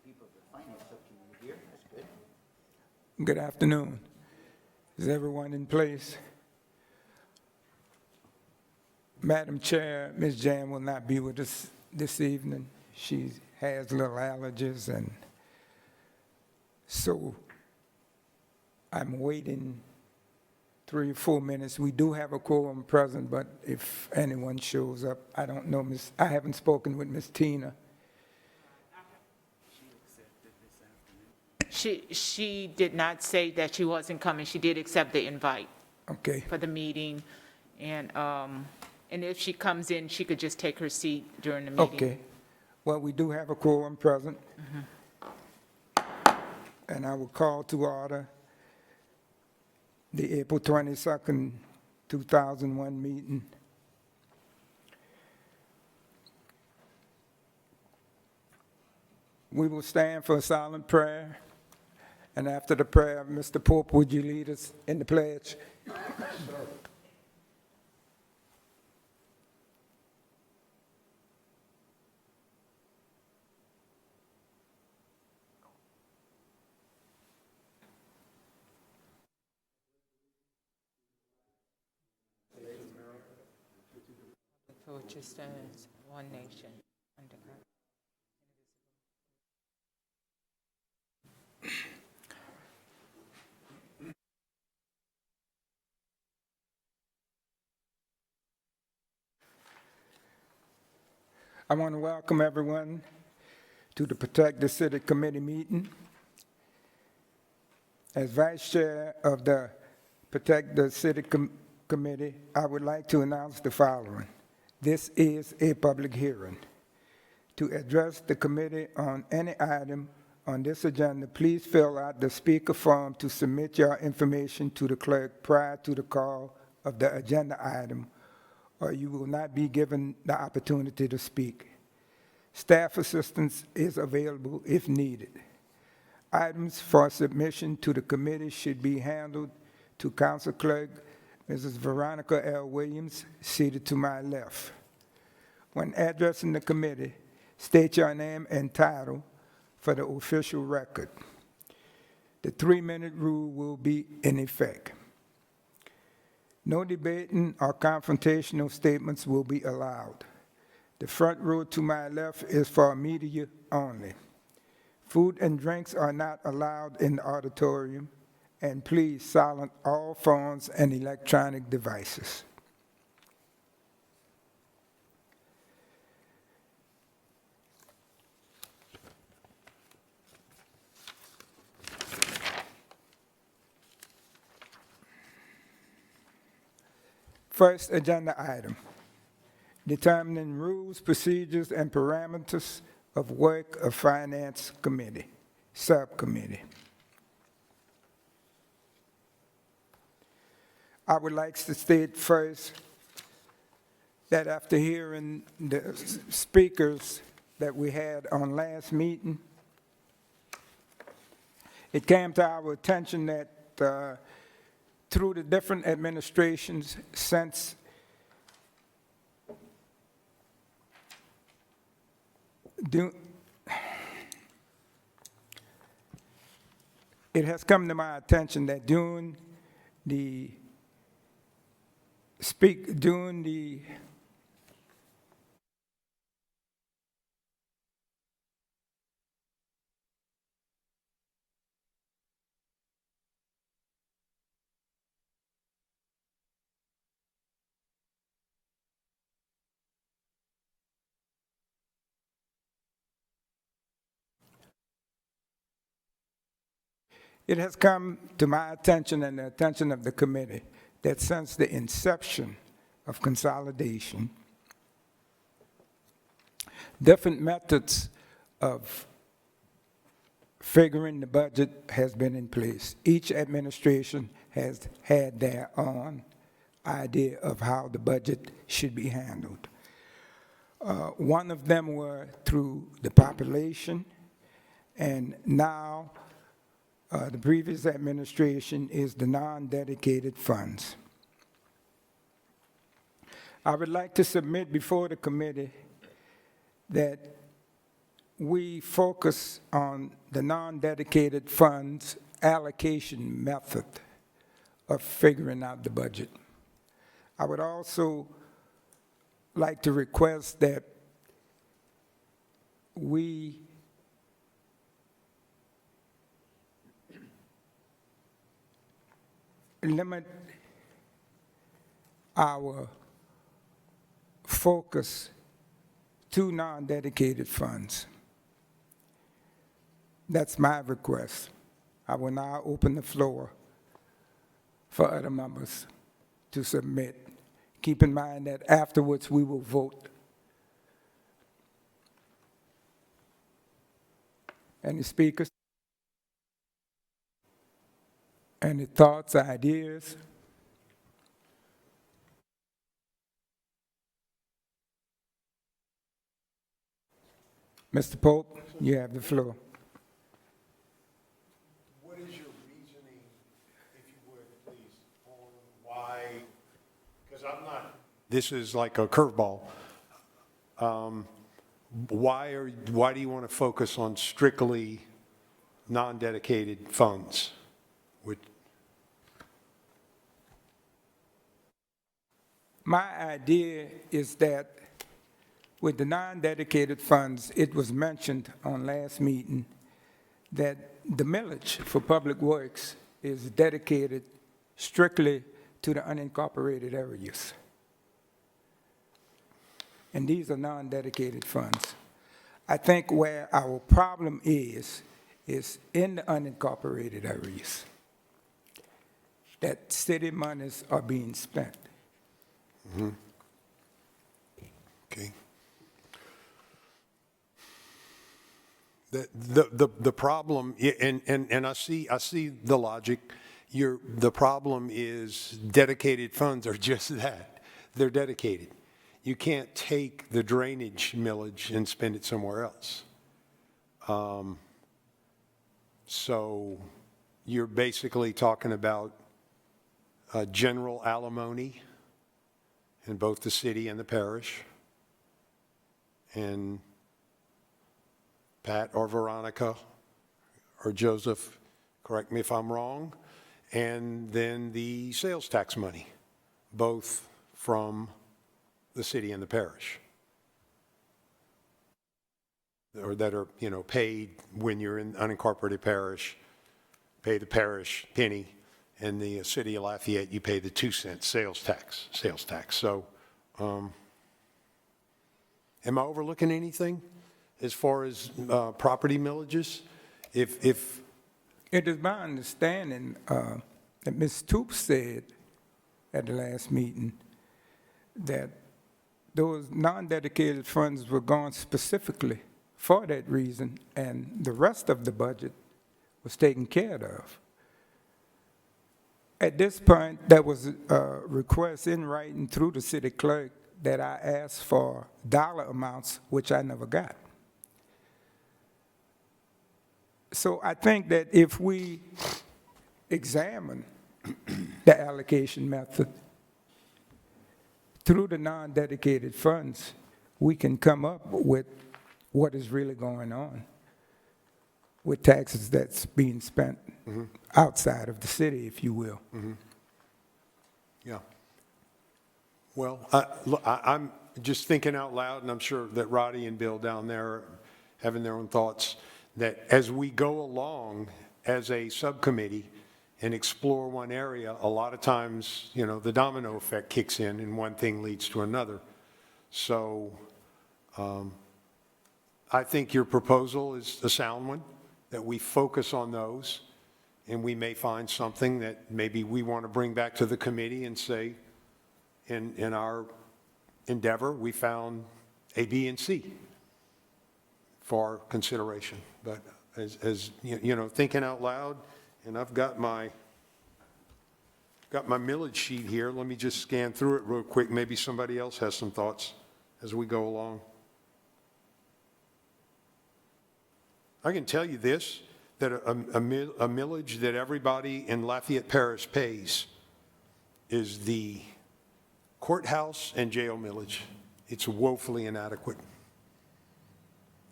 people of the finance subcommittee here. That's good. Good afternoon. Is everyone in place? Madam Chair, Ms. Jan will not be with us this evening. She has little allergies, and so I'm waiting 3 or 4 minutes. We do have a quorum present, but if anyone shows up, I don't know, I haven't spoken with Ms. Tina. She did not say that she wasn't coming. She did accept the invite Okay, for the meeting. And if she comes in, she could just take her seat during the meeting. okay. Well, we do have a quorum present. And I will call to order the April 22nd, 2001 meeting. We will stand for a silent prayer. And after the prayer, Mr. Pope, would you lead us in the pledge? For which it stands, one nation, under God. I want to welcome everyone to the Protect the City Committee meeting. As Vice Chair of the Protect the City Committee, I would like to announce the following. This is a public hearing. To address the committee on any item on this agenda, please fill out the speaker form to submit your information to the clerk prior to the call of the agenda item, or you will not be given the opportunity to speak. Staff assistance is available if needed. Items for submission to the committee should be handled to Council Clerk Mrs. Veronica L. Williams, seated to my left. When addressing the committee, state your name and title for the official record. The 3-minute rule will be in effect. No debating or confrontational statements will be allowed. The front row to my left is for media only. Food and drinks are not allowed in the auditorium, and please silence all phones and electronic devices. First agenda item, determining rules, procedures, and parameters of work of Finance Committee, Subcommittee. I would like to state first that after hearing the speakers that we had on last meeting, it came to our attention that through the different administrations since it has come to my attention that during the It has come to my attention and the attention of the committee that since the inception of consolidation, different methods of figuring the budget has been in place. Each administration has had their own idea of how the budget should be handled. One of them were through the population, and now the previous administration is the non-dedicated funds. I would like to submit before the committee that we focus on the non-dedicated funds allocation method of figuring out the budget. I would also like to request that we limit our focus to non-dedicated funds. That's my request. I will now open the floor for other members to submit. Keep in mind that afterwards we will vote. Any speakers? Any thoughts, ideas? Mr. Pope, you have the floor. What is your reasoning, if you would, please, on why, because I'm not, this is like a curveball. Why do you want to focus on strictly non-dedicated funds? My idea is that with the non-dedicated funds, it was mentioned on last meeting that the millage for public works is dedicated strictly to the unincorporated areas. And these are non-dedicated funds. I think where our problem is in the unincorporated areas, that city monies are being spent. Mm-hmm. Okay. The problem, and I see the logic. The problem is dedicated funds are just that. They're dedicated. You can't take the drainage millage and spend it somewhere else. So you're basically talking about general alimony in both the city and the parish. And Pat or Veronica or Joseph, correct me if I'm wrong, and then the sales tax money, both from the city and the parish, or that are, paid when you're in unincorporated parish, pay the parish penny, and the city of Lafayette, you pay the 2-cent sales tax. So, am I overlooking anything as far as property millages? If It is my understanding that Ms. Toop said at the last meeting that those non-dedicated funds were gone specifically for that reason, and the rest of the budget was taken care of. At this point, there was a request in writing through the city clerk that I asked for dollar amounts, which I never got. So I think that if we examine the allocation method through the non-dedicated funds, we can come up with what is really going on with taxes that's being spent outside of the city, if you will. Yeah. Well, I'm just thinking out loud, and I'm sure that Roddy and Bill down there are having their own thoughts, that as we go along as a subcommittee and explore one area, a lot of times, the domino effect kicks in and one thing leads to another. So I think your proposal is a sound one, that we focus on those, and we may find something that maybe we want to bring back to the committee and say, in our endeavor, we found A, B, and C for consideration. But as thinking out loud, and I've got my millage sheet here. Let me just scan through it real quick. Maybe somebody else has some thoughts as we go along. I can tell you this, that a millage that everybody in Lafayette Parish pays is the courthouse and jail millage. It's woefully inadequate.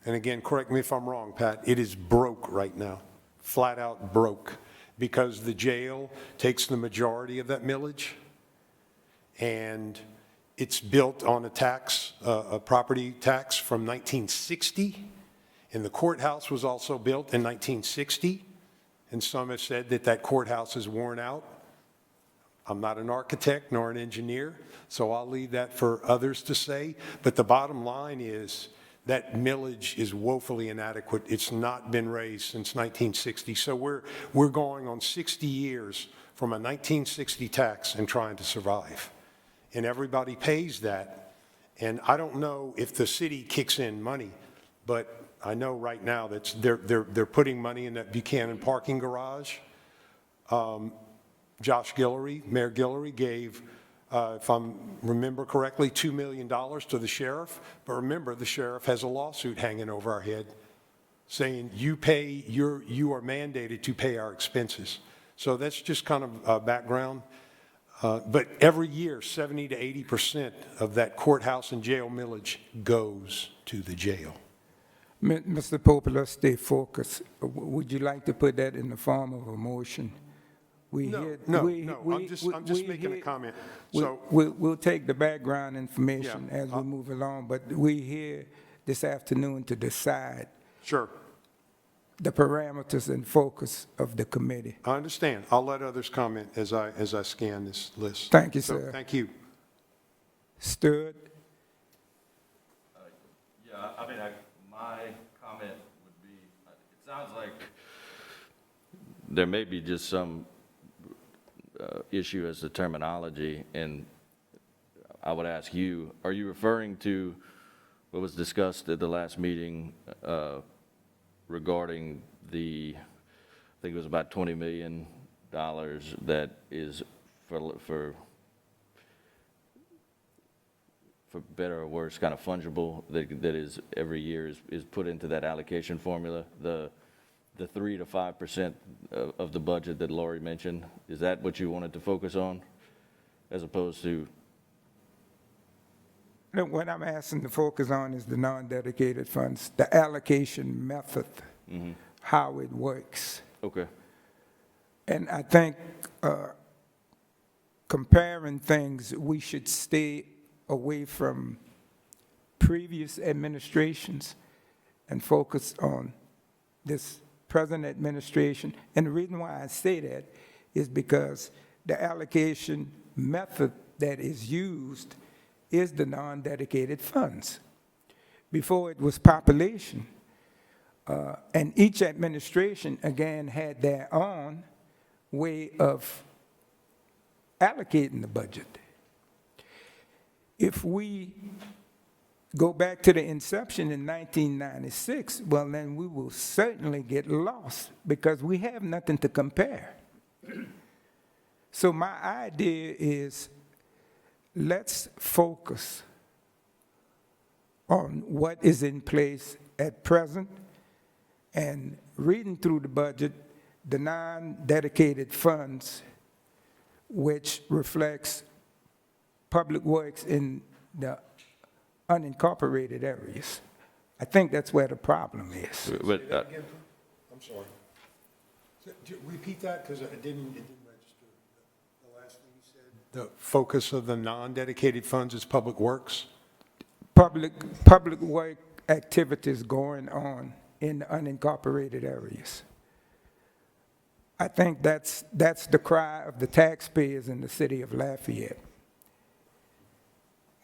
and again, correct me if I'm wrong, Pat, it is broke right now, flat out broke, because the jail takes the majority of that millage, and it's built on a tax, a property tax from 1960, and the courthouse was also built in 1960, and some have said that that courthouse is worn out. I'm not an architect nor an engineer, so I'll leave that for others to say, but the bottom line is that millage is woefully inadequate. It's not been raised since 1960, so we're going on 60 years from a 1960 tax and trying to survive. And everybody pays that. And I don't know if the city kicks in money, but I know right now that they're putting money in that Buchanan parking garage. Josh Guillory, Mayor Guillory gave, if I remember correctly, $2 million to the sheriff. But remember, the sheriff has a lawsuit hanging over our head saying you are mandated to pay our expenses. So that's just kind of background. But every year, 70 to 80% of that courthouse and jail millage goes to the jail. Mr. Pope, let's stay focused. Would you like to put that in the form of a motion? No, I'm just making a comment. So We'll take the background information as we move along, but we're here this afternoon to decide sure, the parameters and focus of the committee. I understand. I'll let others comment as I scan this list. Thank you, So, sir. thank you. Stewart? Yeah, I mean, my comment would be, it sounds like there may be just some issue as to terminology, and I would ask you, are you referring to what was discussed at the last meeting regarding I think it was about $20 million that is for better or worse, kind of fungible, that is every year is put into that allocation formula, the 3 to 5% of the budget that Lori mentioned? Is that what you wanted to focus on, as opposed to? No, what I'm asking to focus on is the non-dedicated funds, the allocation method, how it works. Okay. And I think comparing things, we should stay away from previous administrations and focus on this present administration. And the reason why I say that is because the allocation method that is used is the non-dedicated funds. Before it was population. And each administration, again, had their own way of allocating the budget. If we go back to the inception in 1996, well, then we will certainly get lost because we have nothing to compare. So my idea is let's focus on what is in place at present, and reading through the budget, the non-dedicated funds, which reflects public works in the unincorporated areas. I think that's where the problem is. But, I'm sorry. Repeat that, because it didn't register. The last thing you said. The focus of the non-dedicated funds is public works? Public work activities going on in the unincorporated areas. I think that's the cry of the taxpayers in the city of Lafayette.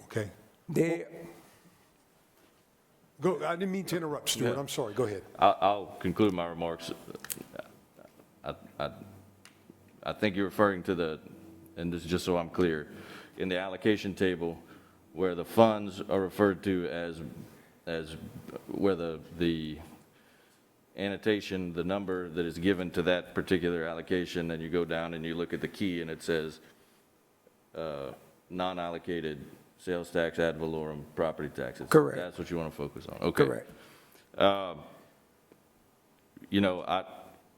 Okay. Go. I didn't mean to interrupt, Stuart. I'm sorry. Go ahead. I'll conclude my remarks. I think you're referring to and this is just so I'm clear, in the allocation table where the funds are referred to as where the annotation, the number that is given to that particular allocation, and you go down and you look at the key and it says non-allocated sales tax, ad valorem, property taxes. Correct. That's what you want to focus on. Okay. Correct. You know, I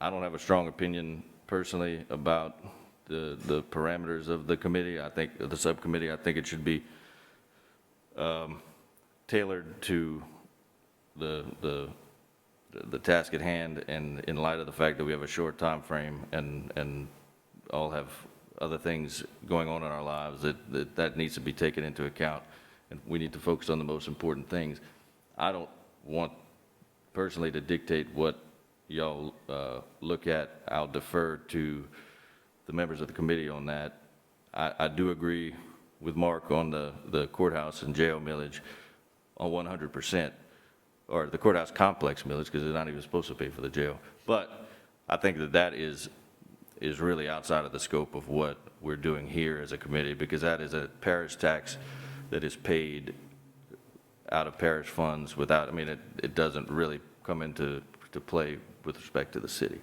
don't have a strong opinion personally about the parameters of the committee. I think the subcommittee, I think it should be tailored to the task at hand, and in light of the fact that we have a short time frame and all have other things going on in our lives, that needs to be taken into account, and we need to focus on the most important things. I don't want personally to dictate what y'all look at. I'll defer to the members of the committee on that. I do agree with Mark on the courthouse and jail millage on 100%, or the courthouse complex millage, because they're not even supposed to pay for the jail. But I think that is really outside of the scope of what we're doing here as a committee, because that is a parish tax that is paid out of parish funds without, I mean, it doesn't really come into play with respect to the city.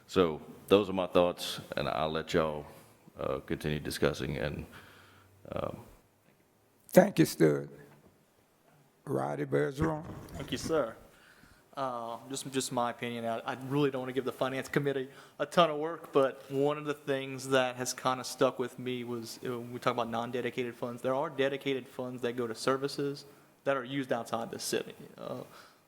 So those are my thoughts, and I'll let y'all continue discussing. And Thank you, Stud. Roddy Bergeron. Thank you, sir. Just my opinion. I really don't want to give the finance committee a ton of work, but one of the things that has kind of stuck with me was when we talk about non-dedicated funds. There are dedicated funds that go to services that are used outside the city.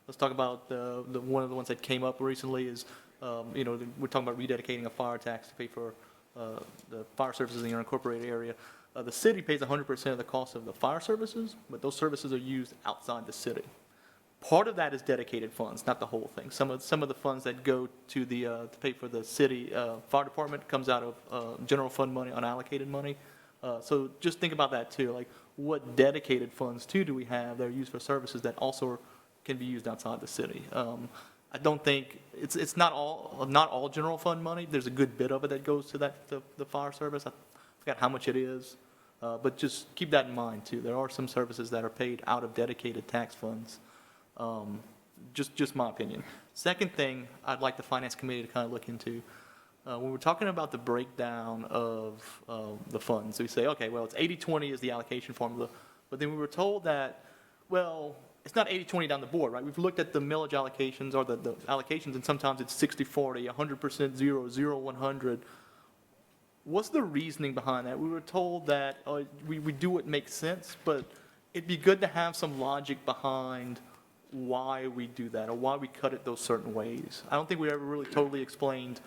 Let's talk about the one of the ones that came up recently is, we're talking about rededicating a fire tax to pay for the fire services in the unincorporated area. The city pays 100% of the cost of the fire services, but those services are used outside the city. Part of that is dedicated funds, not the whole thing. Some of the funds that go to to pay for the city fire department comes out of general fund money, unallocated money. So just think about that too. Like, what dedicated funds too do we have that are used for services that also can be used outside the city? I don't think it's not all general fund money. There's a good bit of it that goes to the fire service. I forgot how much it is, but just keep that in mind too. There are some services that are paid out of dedicated tax funds. Just my opinion. Second thing I'd like the finance committee to kind of look into, when we're talking about the breakdown of the funds, we say, okay, well, it's 80-20 is the allocation formula, but then we were told that, well, it's not 80-20 down the board, right? We've looked at the millage allocations or the allocations, and sometimes it's 60-40, 100% 0, 0, 100. What's the reasoning behind that? We were told that we do what makes sense, but it'd be good to have some logic behind why we do that or why we cut it those certain ways. I don't think we ever really totally explained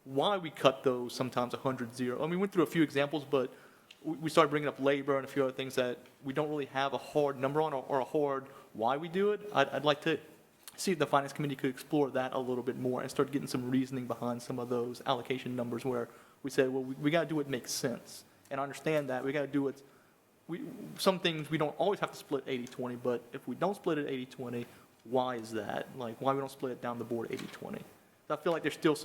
why we cut those sometimes 100-0. I mean, we went through a few examples, but we started bringing up labor and a few other things that we don't really have a hard number on or a hard why we do it. I'd like to see if the finance committee could explore that a little bit more and start getting some reasoning behind some of those allocation numbers where we say, well, we got to do what makes sense. And I understand that. We got to do what some things we don't always have to split 80-20, but if we don't split it 80-20, why is that? Like, why we don't split it down the board 80-20? I feel like there's still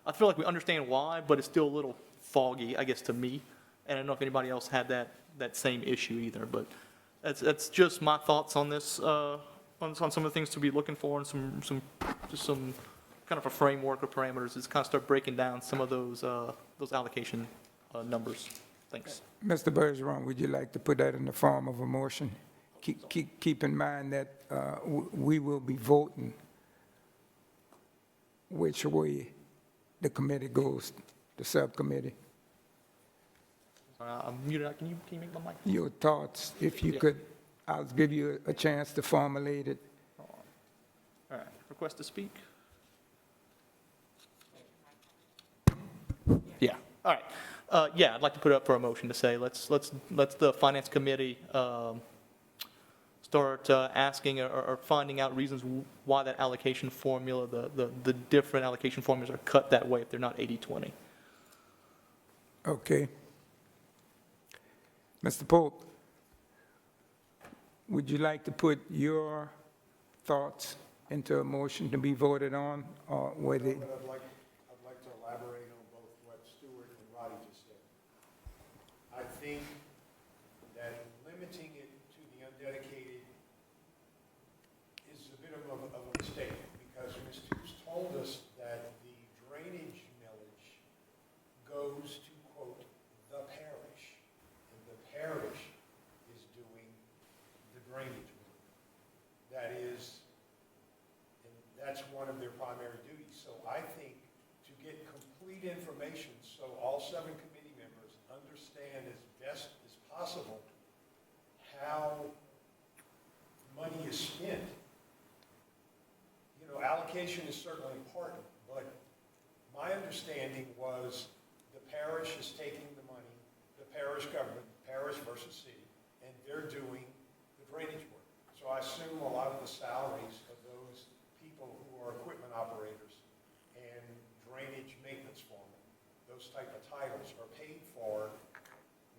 I feel like we understand why, but it's still a little foggy, I guess, to me. And I don't know if anybody else had that same issue either, but that's just my thoughts on this, on some of the things to be looking for and some kind of a framework or parameters is kind of start breaking down some of those allocation numbers. Thanks. Mr. Bergeron, would you like to put that in the form of a motion? Keep in mind that we will be voting which way the committee goes, the subcommittee. I'm muted. Can you make my mic? Your thoughts, if you could, I'll give you a chance to formulate it. All right. Request to speak? Yeah. All right. Yeah, I'd like to put it up for a motion to say let's the finance committee start asking or finding out reasons why that allocation formula, the different allocation formulas are cut that way if they're not 80-20. Okay. Mr. Pope, would you like to put your thoughts into a motion to be voted on, or whether? I'd like to elaborate on both what Stuart and Roddy just said. I think that limiting it to the undedicated is a bit of a mistake, because Ms. Toops told us that the drainage millage goes to, quote, the parish, and the parish is doing the drainage work. That is, and that's one of their primary duties. So I think to get complete information so all 7 committee members understand as best as possible how money is spent allocation is certainly important, but my understanding was the parish is taking the money, the parish government, parish versus city, and they're doing the drainage work. So I assume a lot of the salaries of those people who are equipment operators and drainage maintenance foremen, those type of titles are paid for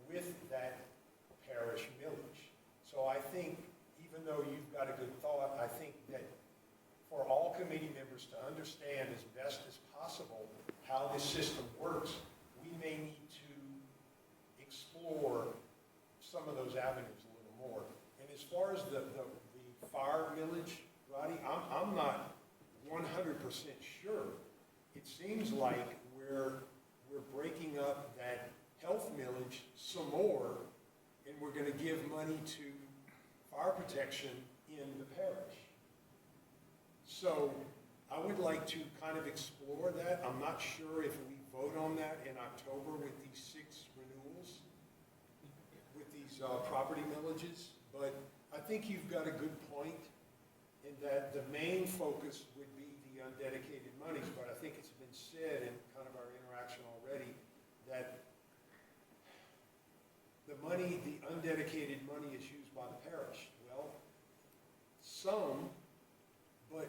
with that parish millage. So I think, even though you've got a good thought, I think that for all committee members to understand as best as possible how this system works, we may need to explore some of those avenues a little more. And as far as the fire millage, Roddy, I'm not 100% sure. It seems like we're breaking up that health millage some more, and we're going to give money to fire protection in the parish. So I would like to kind of explore that. I'm not sure if we vote on that in October with these 6 renewals, with these property millages, but I think you've got a good point in that the main focus would be the undedicated monies, but I think it's been said in kind of our interaction already that the money, the undedicated money is used by the parish. Well, some, but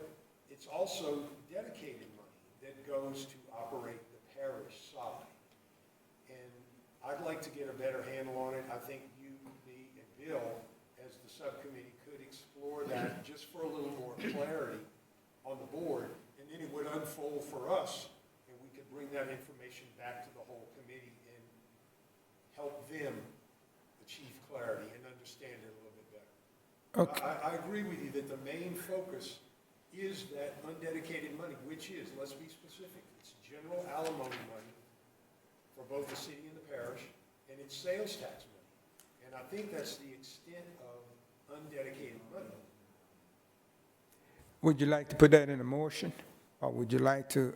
it's also dedicated money that goes to operate the parish side. And I'd like to get a better handle on it. I think you, me, and Bill, as the subcommittee, could explore that just for a little more clarity on the board, and then it would unfold for us, and we could bring that information back to the whole committee and help them achieve clarity and understand it a little bit better. Okay. I agree with you that the main focus is that undedicated money, which is, let's be specific, it's general alimony money for both the city and the parish, and it's sales tax money. And I think that's the extent of undedicated money. Would you like to put that in a motion? Or would you like to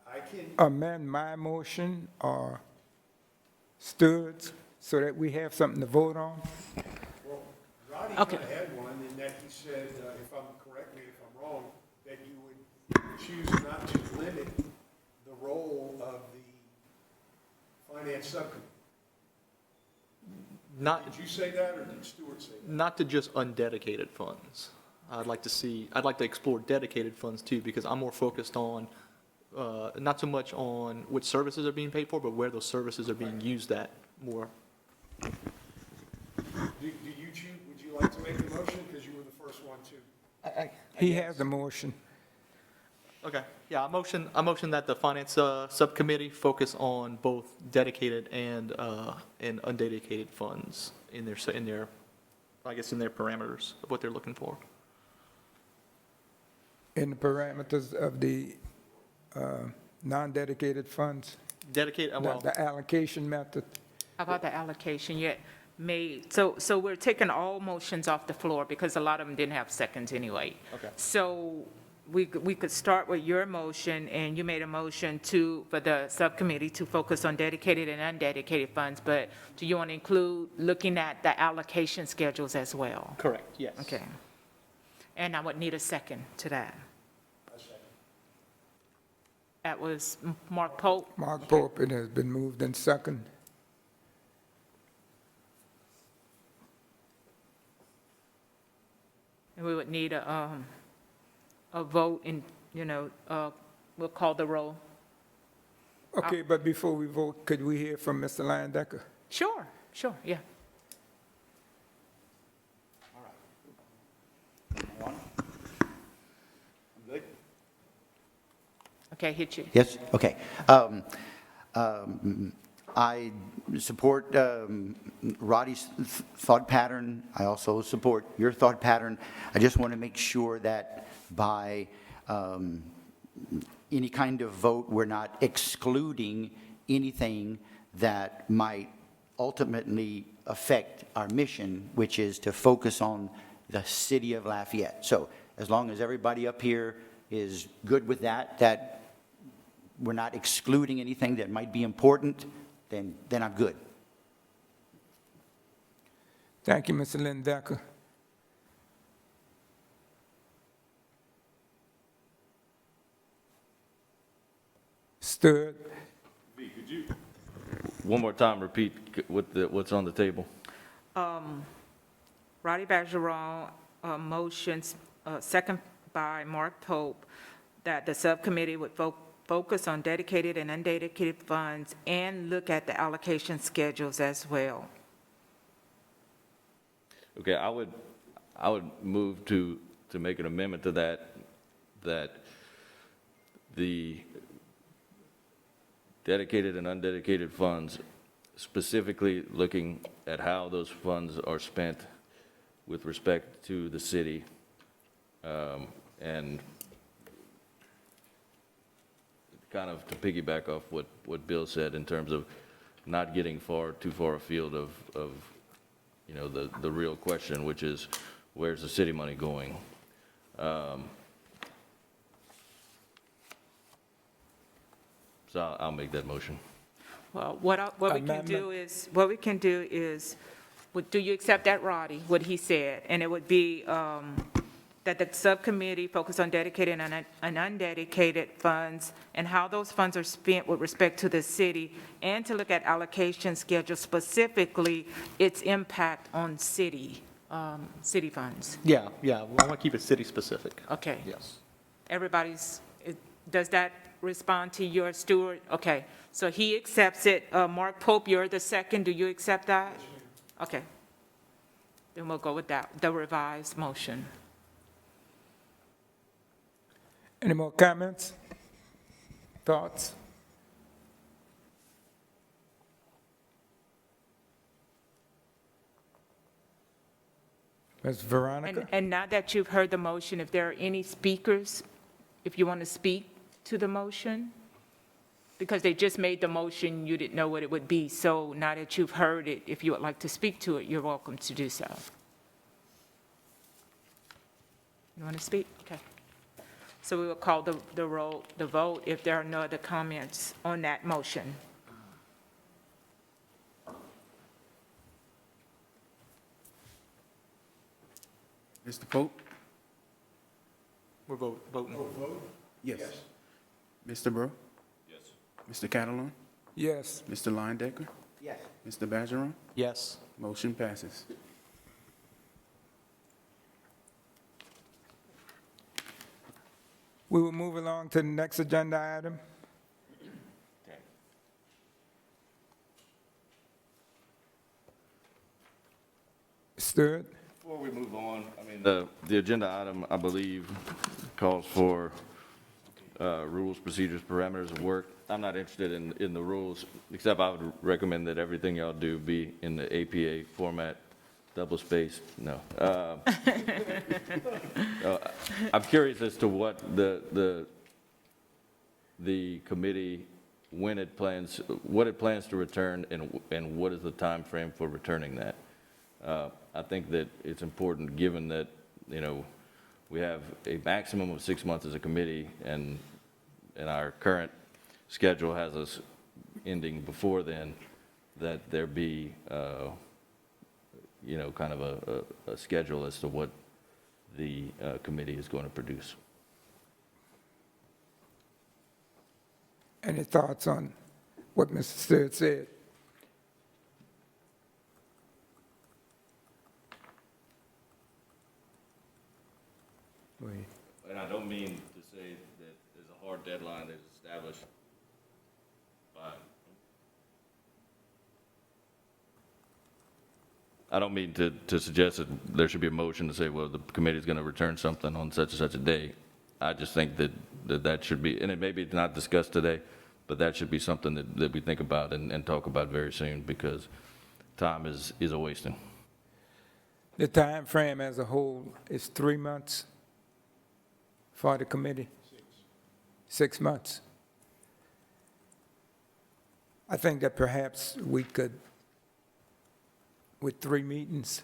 I can, amend my motion or Studs so that we have something to vote on? well, Roddy Okay. kind of had one in that he said, if I'm, correct me if I'm wrong, that you would choose not to limit the role of the finance subcommittee. Not, Did you say that, or did Stewart say that? not to just undedicated funds. I'd like to explore dedicated funds too, because I'm more focused on, not so much on which services are being paid for, but where those services are being used at more. Do you choose, would you like to make the motion, because you were the first one to? He has the motion. Okay, yeah, I motion that the finance subcommittee focus on both dedicated and undedicated funds in their, I guess, in their parameters of what they're looking for. In the parameters of the non-dedicated funds, Dedicated, well, the allocation method. How about the allocation yet made? So we're taking all motions off the floor because a lot of them didn't have seconds anyway. Okay. So we could start with your motion, and you made a motion for the subcommittee to focus on dedicated and undedicated funds, but do you want to include looking at the allocation schedules as well? correct, yes. Okay. And I would need a second to that. That was Mark Pope. Mark Pope, it has been moved in second. And we would need a vote in, we'll call the roll. Okay, but before we vote, could we hear from Mr. Landecker? Sure, yeah. All right. One. I'm good? Okay, hit you. Yes, okay. I support Roddy's thought pattern. I also support your thought pattern. I just want to make sure that by any kind of vote, we're not excluding anything that might ultimately affect our mission, which is to focus on the city of Lafayette. So as long as everybody up here is good with that we're not excluding anything that might be important, then I'm good. Thank you, Mr. Landecker. Stud, One more time, repeat what's on the table. Roddy Bergeron, motions, second by Mark Pope, that the subcommittee would focus on dedicated and undedicated funds and look at the allocation schedules as well. Okay, I would move to make an amendment to that the dedicated and undedicated funds, specifically looking at how those funds are spent with respect to the city, and kind of to piggyback off what Bill said in terms of not getting too far afield of you know, the real question, which is, where's the city money going? So I'll make that motion. Well, what we can do is, do you accept that, Roddy, what he said? And it would be that the subcommittee focus on dedicated and undedicated funds and how those funds are spent with respect to the city, and to look at allocation schedule, specifically its impact on city funds. Yeah, I want to keep it city-specific. Okay. Yes. Does that respond to your steward? Okay, so he accepts it. Mark Pope, you're the second. Do you accept that? Okay. Then we'll go with that, the revised motion. any more comments? Thoughts? Ms. Veronica? And now that you've heard the motion, if there are any speakers, if you want to speak to the motion, because they just made the motion, you didn't know what it would be. So now that you've heard it, if you would like to speak to it, you're welcome to do so. You want to speak? Okay. So we will call the vote if there are no other comments on that motion. Mr. Pope? We're voting. Yes. Mr. Burrow? Yes. Mr. Catalon? Yes. Mr. Linedecker? Yes. Mr. Bergeron? Yes. Motion passes. We will move along to the next agenda item. Stud? Before we move on, I mean, the agenda item, I believe, calls for rules, procedures, parameters of work. I'm not interested in the rules, except I would recommend that everything y'all do be in the APA format, double spaced, no. I'm curious as to what the committee, when it plans, what it plans to return, and what is the time frame for returning that. I think that it's important, given that, you know, we have a maximum of 6 months as a committee, and our current schedule has us ending before then, that there be, you know, kind of a schedule as to what the committee is going to produce. Any thoughts on what Mr. Stud said? And I don't mean to say that there's a hard deadline that's established by, I don't mean to suggest that there should be a motion to say, well, the committee's going to return something on such and such a day. I just think that should be, and it may be not discussed today, but that should be something that we think about and talk about very soon, because time is a wasting. The time frame as a whole is 3 months for the committee? 6 months. I think that perhaps we could, with 3 meetings,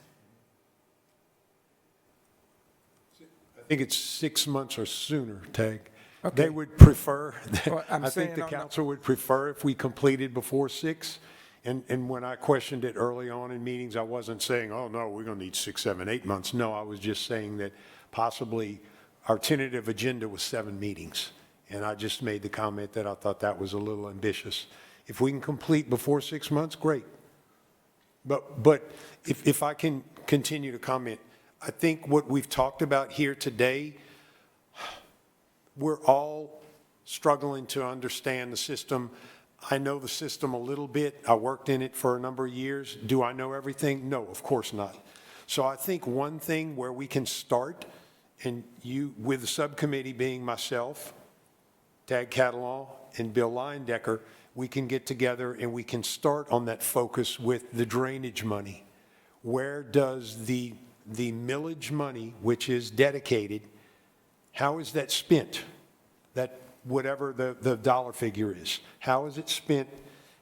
I think it's 6 months or sooner, Tag. Okay. They would prefer, Well, I'm I think saying the on the- council would prefer if we completed before 6. And when I questioned it early on in meetings, I wasn't saying, oh, no, we're going to need 6, 7, 8 months. No, I was just saying that possibly our tentative agenda was 7 meetings. And I just made the comment that I thought that was a little ambitious. If we can complete before 6 months, great. But if I can continue to comment, I think what we've talked about here today, we're all struggling to understand the system. I know the system a little bit. I worked in it for a number of years. Do I know everything? No, of course not. So I think one thing where we can start, and you, with the subcommittee being myself, Tad Catalan, and Bill Leyendecker, we can get together and we can start on that focus with the drainage money. Where does the millage money, which is dedicated, how is that spent? That, whatever the dollar figure is, how is it spent?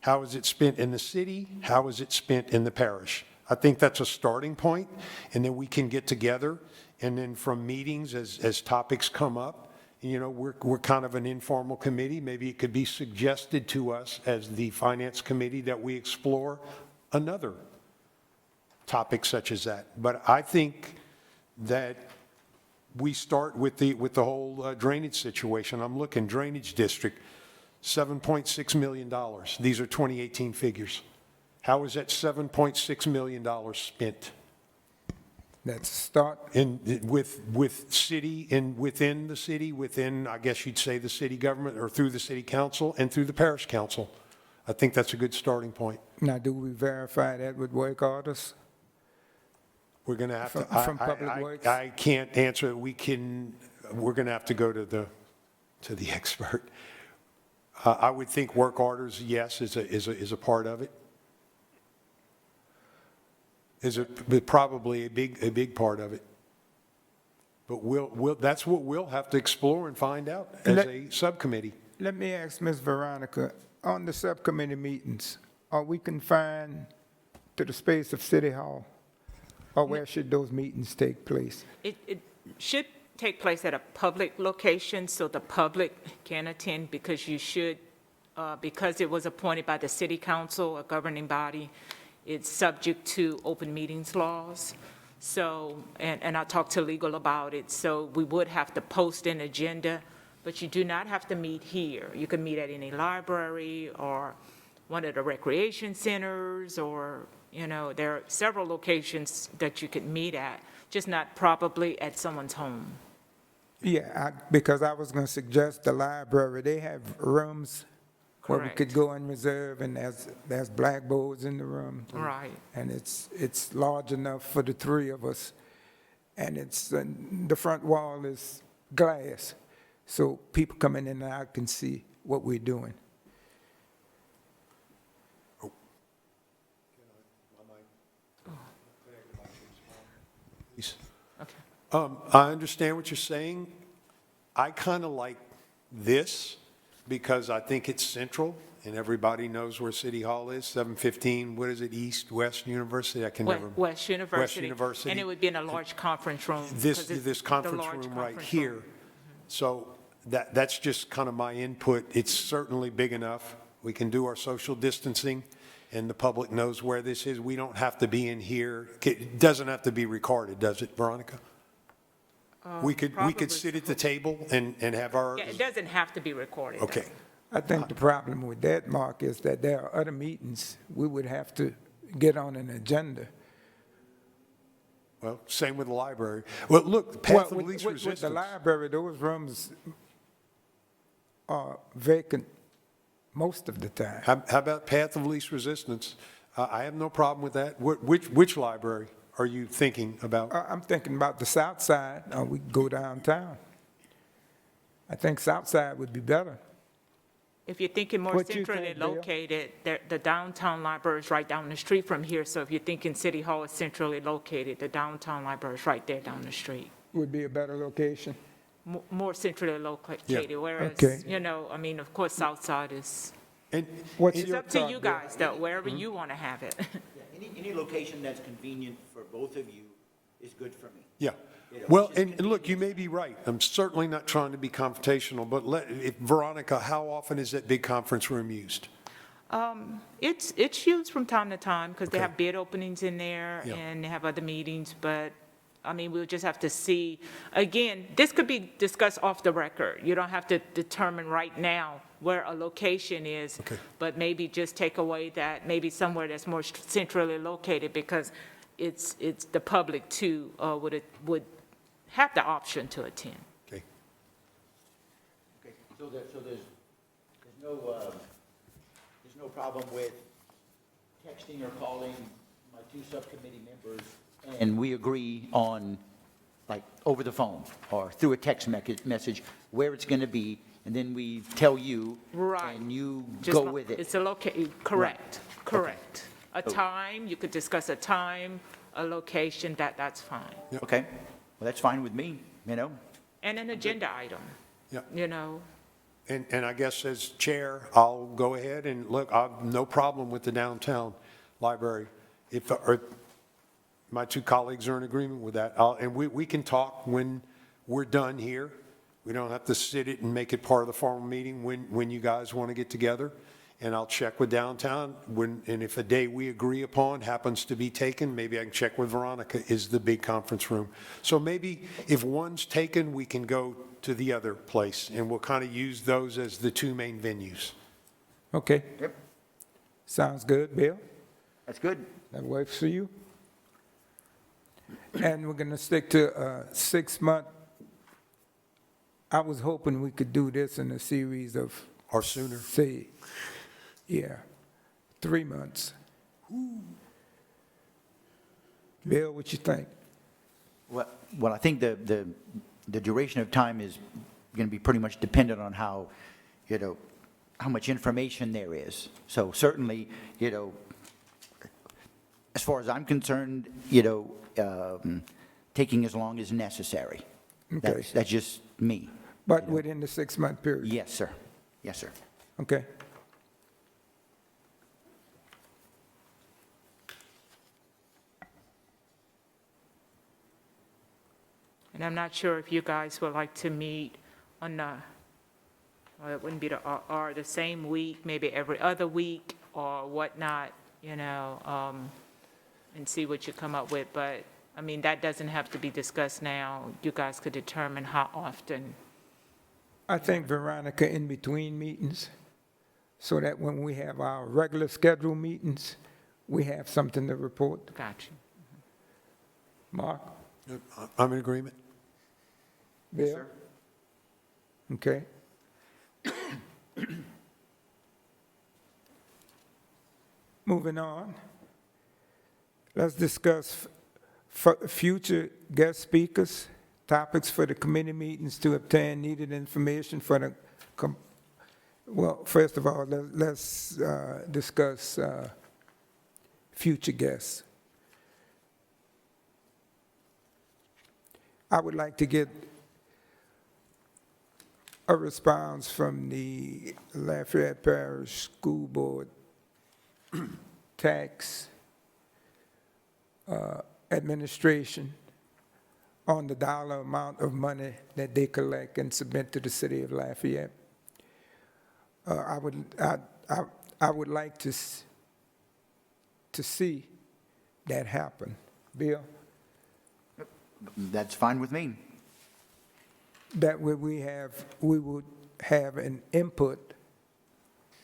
How is it spent in the city? How is it spent in the parish? I think that's a starting point, and then we can get together, and then from meetings as topics come up, you know, we're kind of an informal committee. Maybe it could be suggested to us as the finance committee that we explore another topic such as that. But I think that we start with the whole drainage situation. I'm looking, drainage district, $7.6 million. These are 2018 figures. How is that $7.6 million spent? That's a start. With city and within the city, within, I guess you'd say, the city government, or through the city council and through the parish council. I think that's a good starting point. Now, do we verify that with work orders? We're going to have to. From Public Works? I can't answer it. We're going to have to go to the expert. I would think work orders, yes, is a part of it. Probably a big part of it. But that's what we'll have to explore and find out as a subcommittee. Let me ask Ms. Veronica, on the subcommittee meetings, are we confined to the space of City Hall? Or where should those meetings take place? It should take place at a public location so the public can attend, because you should, because it was appointed by the city council, a governing body, it's subject to open meetings laws. So, and I talked to legal about it, so we would have to post an agenda, but you do not have to meet here. You can meet at any library or one of the recreation centers, or, you know, there are several locations that you could meet at, just not probably at someone's home. Yeah, because I was going to suggest the library. They have rooms where we could Correct. go and reserve, and there's blackboards in the room. Right. And it's large enough for the three of us. And the front wall is glass, so people coming in and out can see what we're doing. I understand what you're saying. I kind of like this because I think it's central and everybody knows where City Hall is, 715, what is it, East, West University? I can never. West University. West University. And it would be in a large conference room. 'cause This it's conference the large room right conference here. room. So that's just kind of my input. It's certainly big enough. We can do our social distancing, and the public knows where this is. We don't have to be in here. It doesn't have to be recorded, does it, Veronica? We probably. could sit at the table and have our, Yeah, it doesn't have to be recorded. though. okay. I think the problem with that, Mark, is that there are other meetings we would have to get on an agenda. Well, same with the library. Well, look, the path of Well, least with the resistance. library, those rooms are vacant most of the time. How about path of least resistance? I have no problem with that. Which library are you thinking about? I'm thinking about the south side, or we could go downtown. I think south side would be better. If you're thinking more What you centrally think, Bill? located, the downtown library is right down the street from here. So if you're thinking City Hall is centrally located, the downtown library is right there down the street. Would be a better location. More centrally located, whereas, Okay. you know, I mean, of course, south side is, And What's it's your up to thought, you Bill? guys, though, wherever you want to have it. Yeah, any location that's convenient for both of you is good for me. yeah. You know, Well, it's just and look, you may be right. I'm certainly not trying to be confrontational, but Veronica, how often is that big conference room used? It's used from time to time because they Okay. have bid openings in there Yeah. and they have other meetings, but I mean, we'll just have to see. Again, this could be discussed off the record. You don't have to determine right now where a location is, but maybe just take away that, maybe somewhere that's more centrally located, because it's the public too, would have the option to attend. Okay. Okay, so there's no problem with texting or calling my two subcommittee members, and we agree on, like, over the phone or through a text message, where it's going to be, and then we tell you. Right. And you Just go lo- with it. It's a correct, correct. A Oh. time, you could discuss a time, a location, that's fine. Okay, well, that's fine with me, you know? And an agenda item, Yeah. you know. And I guess as chair, I'll go ahead and look, I've no problem with the downtown library. Or my two colleagues are in agreement with that. And we can talk when we're done here. We don't have to sit it and make it part of the formal meeting when you guys want to get together. And I'll check with downtown and if a day we agree upon happens to be taken, maybe I can check with Veronica, is the big conference room. So maybe if one's taken, we can go to the other place, and we'll kind of use those as the two main venues. Okay, Yep. sounds good, Bill? That's good. That works for you? And we're going to stick to a 6-month. I was hoping we could do this in a series of, Or sooner. say, 3 months. Bill, what you think? Well, I think the duration of time is going to be pretty much dependent on how, you know, how much information there is. So certainly, you know, as far as I'm concerned, you know, taking as long as necessary. Okay. That's just me. But within the 6-month period? Yes, sir. Yes, sir. Okay. And I'm not sure if you guys would like to meet on the, well, it wouldn't be the same week, maybe every other week or whatnot, you know, and see what you come up with. But, I mean, that doesn't have to be discussed now. You guys could determine how often. I think, Veronica, in between meetings, so that when we have our regular scheduled meetings, we have something to report. Got you. Mark? I'm in agreement. Bill? sir. Okay. Moving on. Let's discuss future guest speakers, topics for the committee meetings to obtain needed information for the, well, first of all, let's discuss future guests. I would like to get a response from the Lafayette Parish School Board Tax Administration on the dollar amount of money that they collect and submit to the city of Lafayette. I would like to see that happen. Bill? That's fine with me. That way we would have an input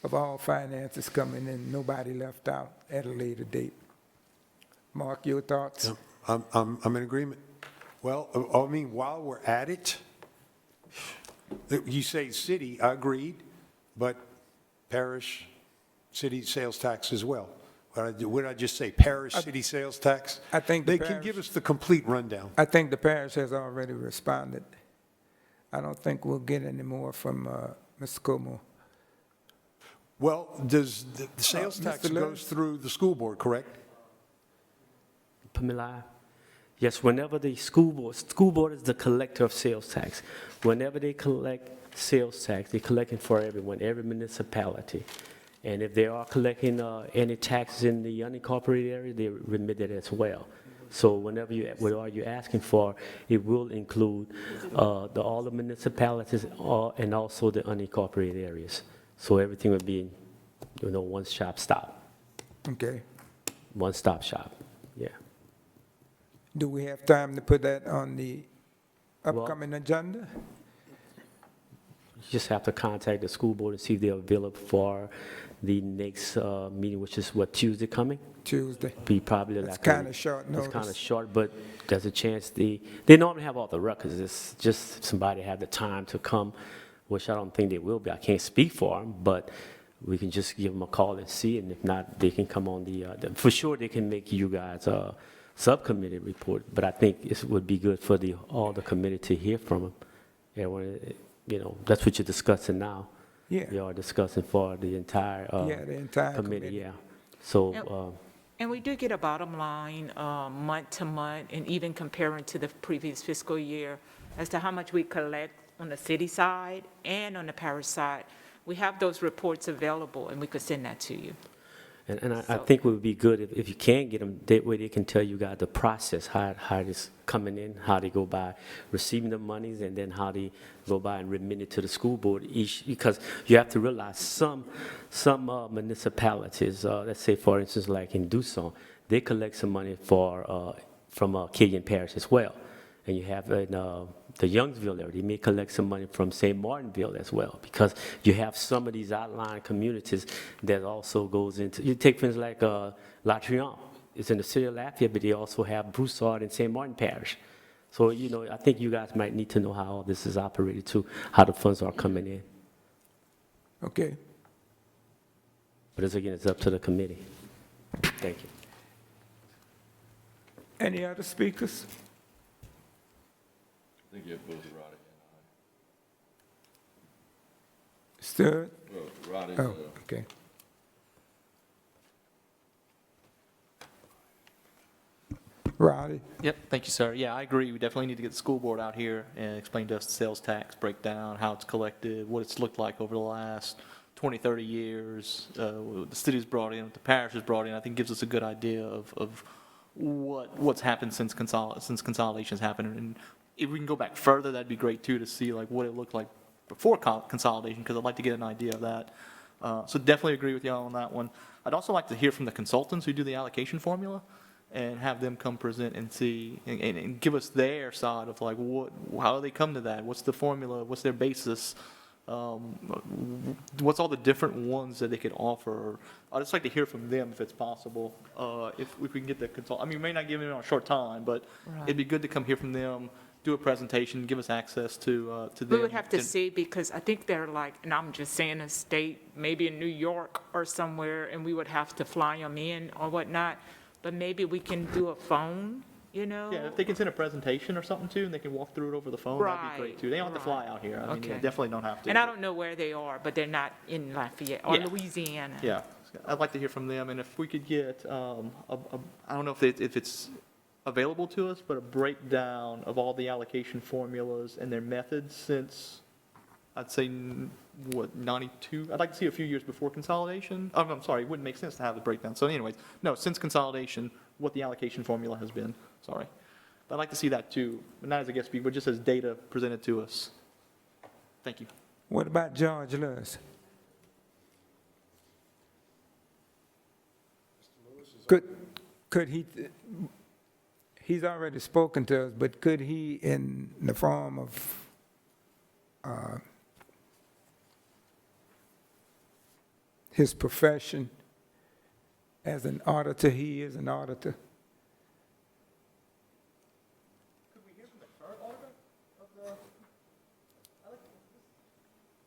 of all finances coming in, nobody left out at a later date. Mark, your thoughts? I'm in agreement. Well, I mean, while we're at it, you say city, I agreed, but parish, city sales tax as well. What did I just say, parish, city sales tax? I think the They can parish- give us the complete rundown. I think the parish has already responded. I don't think we'll get any more from Mr. Como. Well, does the sales Mr. tax Lewis? goes through the school board, correct? Pamela, yes, whenever the school board is the collector of sales tax. Whenever they collect sales tax, they're collecting for everyone, every municipality. And if they are collecting any taxes in the unincorporated area, they remit it as well. So whenever whatever you're asking for, it will include all the municipalities and also the unincorporated areas. So everything would be, one-stop shop. Okay. One-stop shop, yeah. Do we have time to put that on the upcoming agenda? You just have to contact the school board and see if they're available for the next meeting, which is what, Tuesday coming? Tuesday? Be probably like. That's kind of short It's kind of notice. short, but there's a chance they normally have all the records. It's just somebody have the time to come, which I don't think they will be. I can't speak for them, but we can just give them a call and see, and if not, they can come on for sure they can make you guys a subcommittee report, but I think it would be good for all the committee to hear from them. Everyone, that's what you're discussing now. Yeah. You are discussing for the entire. Yeah, the entire committee, committee. yeah. So, Yep. And we do get a bottom line month to month, and even comparing to the previous fiscal year as to how much we collect on the city side and on the parish side. We have those reports available, and we could send that to you. And I So- think it would be good if you can get them, that way they can tell you guys the process, how it's coming in, how they go by receiving the monies, and then how they go by and remit it to the school board each, because you have to realize some municipalities, let's say for instance like in Dusson, they collect some money from Killian Parish as well. And you have in the Youngsville area, they may collect some money from St. Martinville as well, because you have some of these outlying communities that also goes into, you take things like La Triumph, it's in the city of Lafayette, but they also have Broussard and St. Martin Parish. So, I think you guys might need to know how all this is operated too, how the funds are coming in. Okay. But again, it's up to the committee. Thank you. Any other speakers? I think you have both Roddy Stud? and Roddy. Oh, okay. Roddy? Yep, thank you, sir. Yeah, I agree. We definitely need to get the school board out here and explain to us the sales tax breakdown, how it's collected, what it's looked like over the last 20, 30 years. The city's brought in, what the parish has brought in, I think gives us a good idea of what's happened since consolidation's happened. And if we can go back further, that'd be great too, to see like what it looked like before consolidation, because I'd like to get an idea of that. So definitely agree with y'all on that one. I'd also like to hear from the consultants who do the allocation formula, and have them come present and see, and give us their side of like how do they come to that? What's the formula? What's their basis? What's all the different ones that they could offer? I'd just like to hear from them if it's possible. If we can get the we may not give them on a short time, but Right. it'd be good to come hear from them, do a presentation, give us access to them. We would have to see, because I think they're like, and I'm just saying a state, maybe in New York or somewhere, and we would have to fly them in or whatnot. But maybe we can do a phone, Yeah, if they can send a presentation or something too, and they can walk through it over the phone, that'd be Right, great too. They don't have to fly out here. I mean, Okay. they definitely don't have to. And I don't know where they are, but they're not in Lafayette or Yeah. Louisiana. Yeah, I'd like to hear from them, and if we could get, I don't know if it's available to us, but a breakdown of all the allocation formulas and their methods since, I'd say, 92? I'd like to see a few years before consolidation. Oh, I'm sorry, it wouldn't make sense to have the breakdown. So anyways, no, since consolidation, what the allocation formula has been, sorry. But I'd like to see that too, but not as a guest speaker, but just as data presented to us. Thank you. What about George Lewis? Could he, he's already spoken to us, but could he, in the form of his profession as an auditor, he is an auditor? Could we hear from the current auditor of the,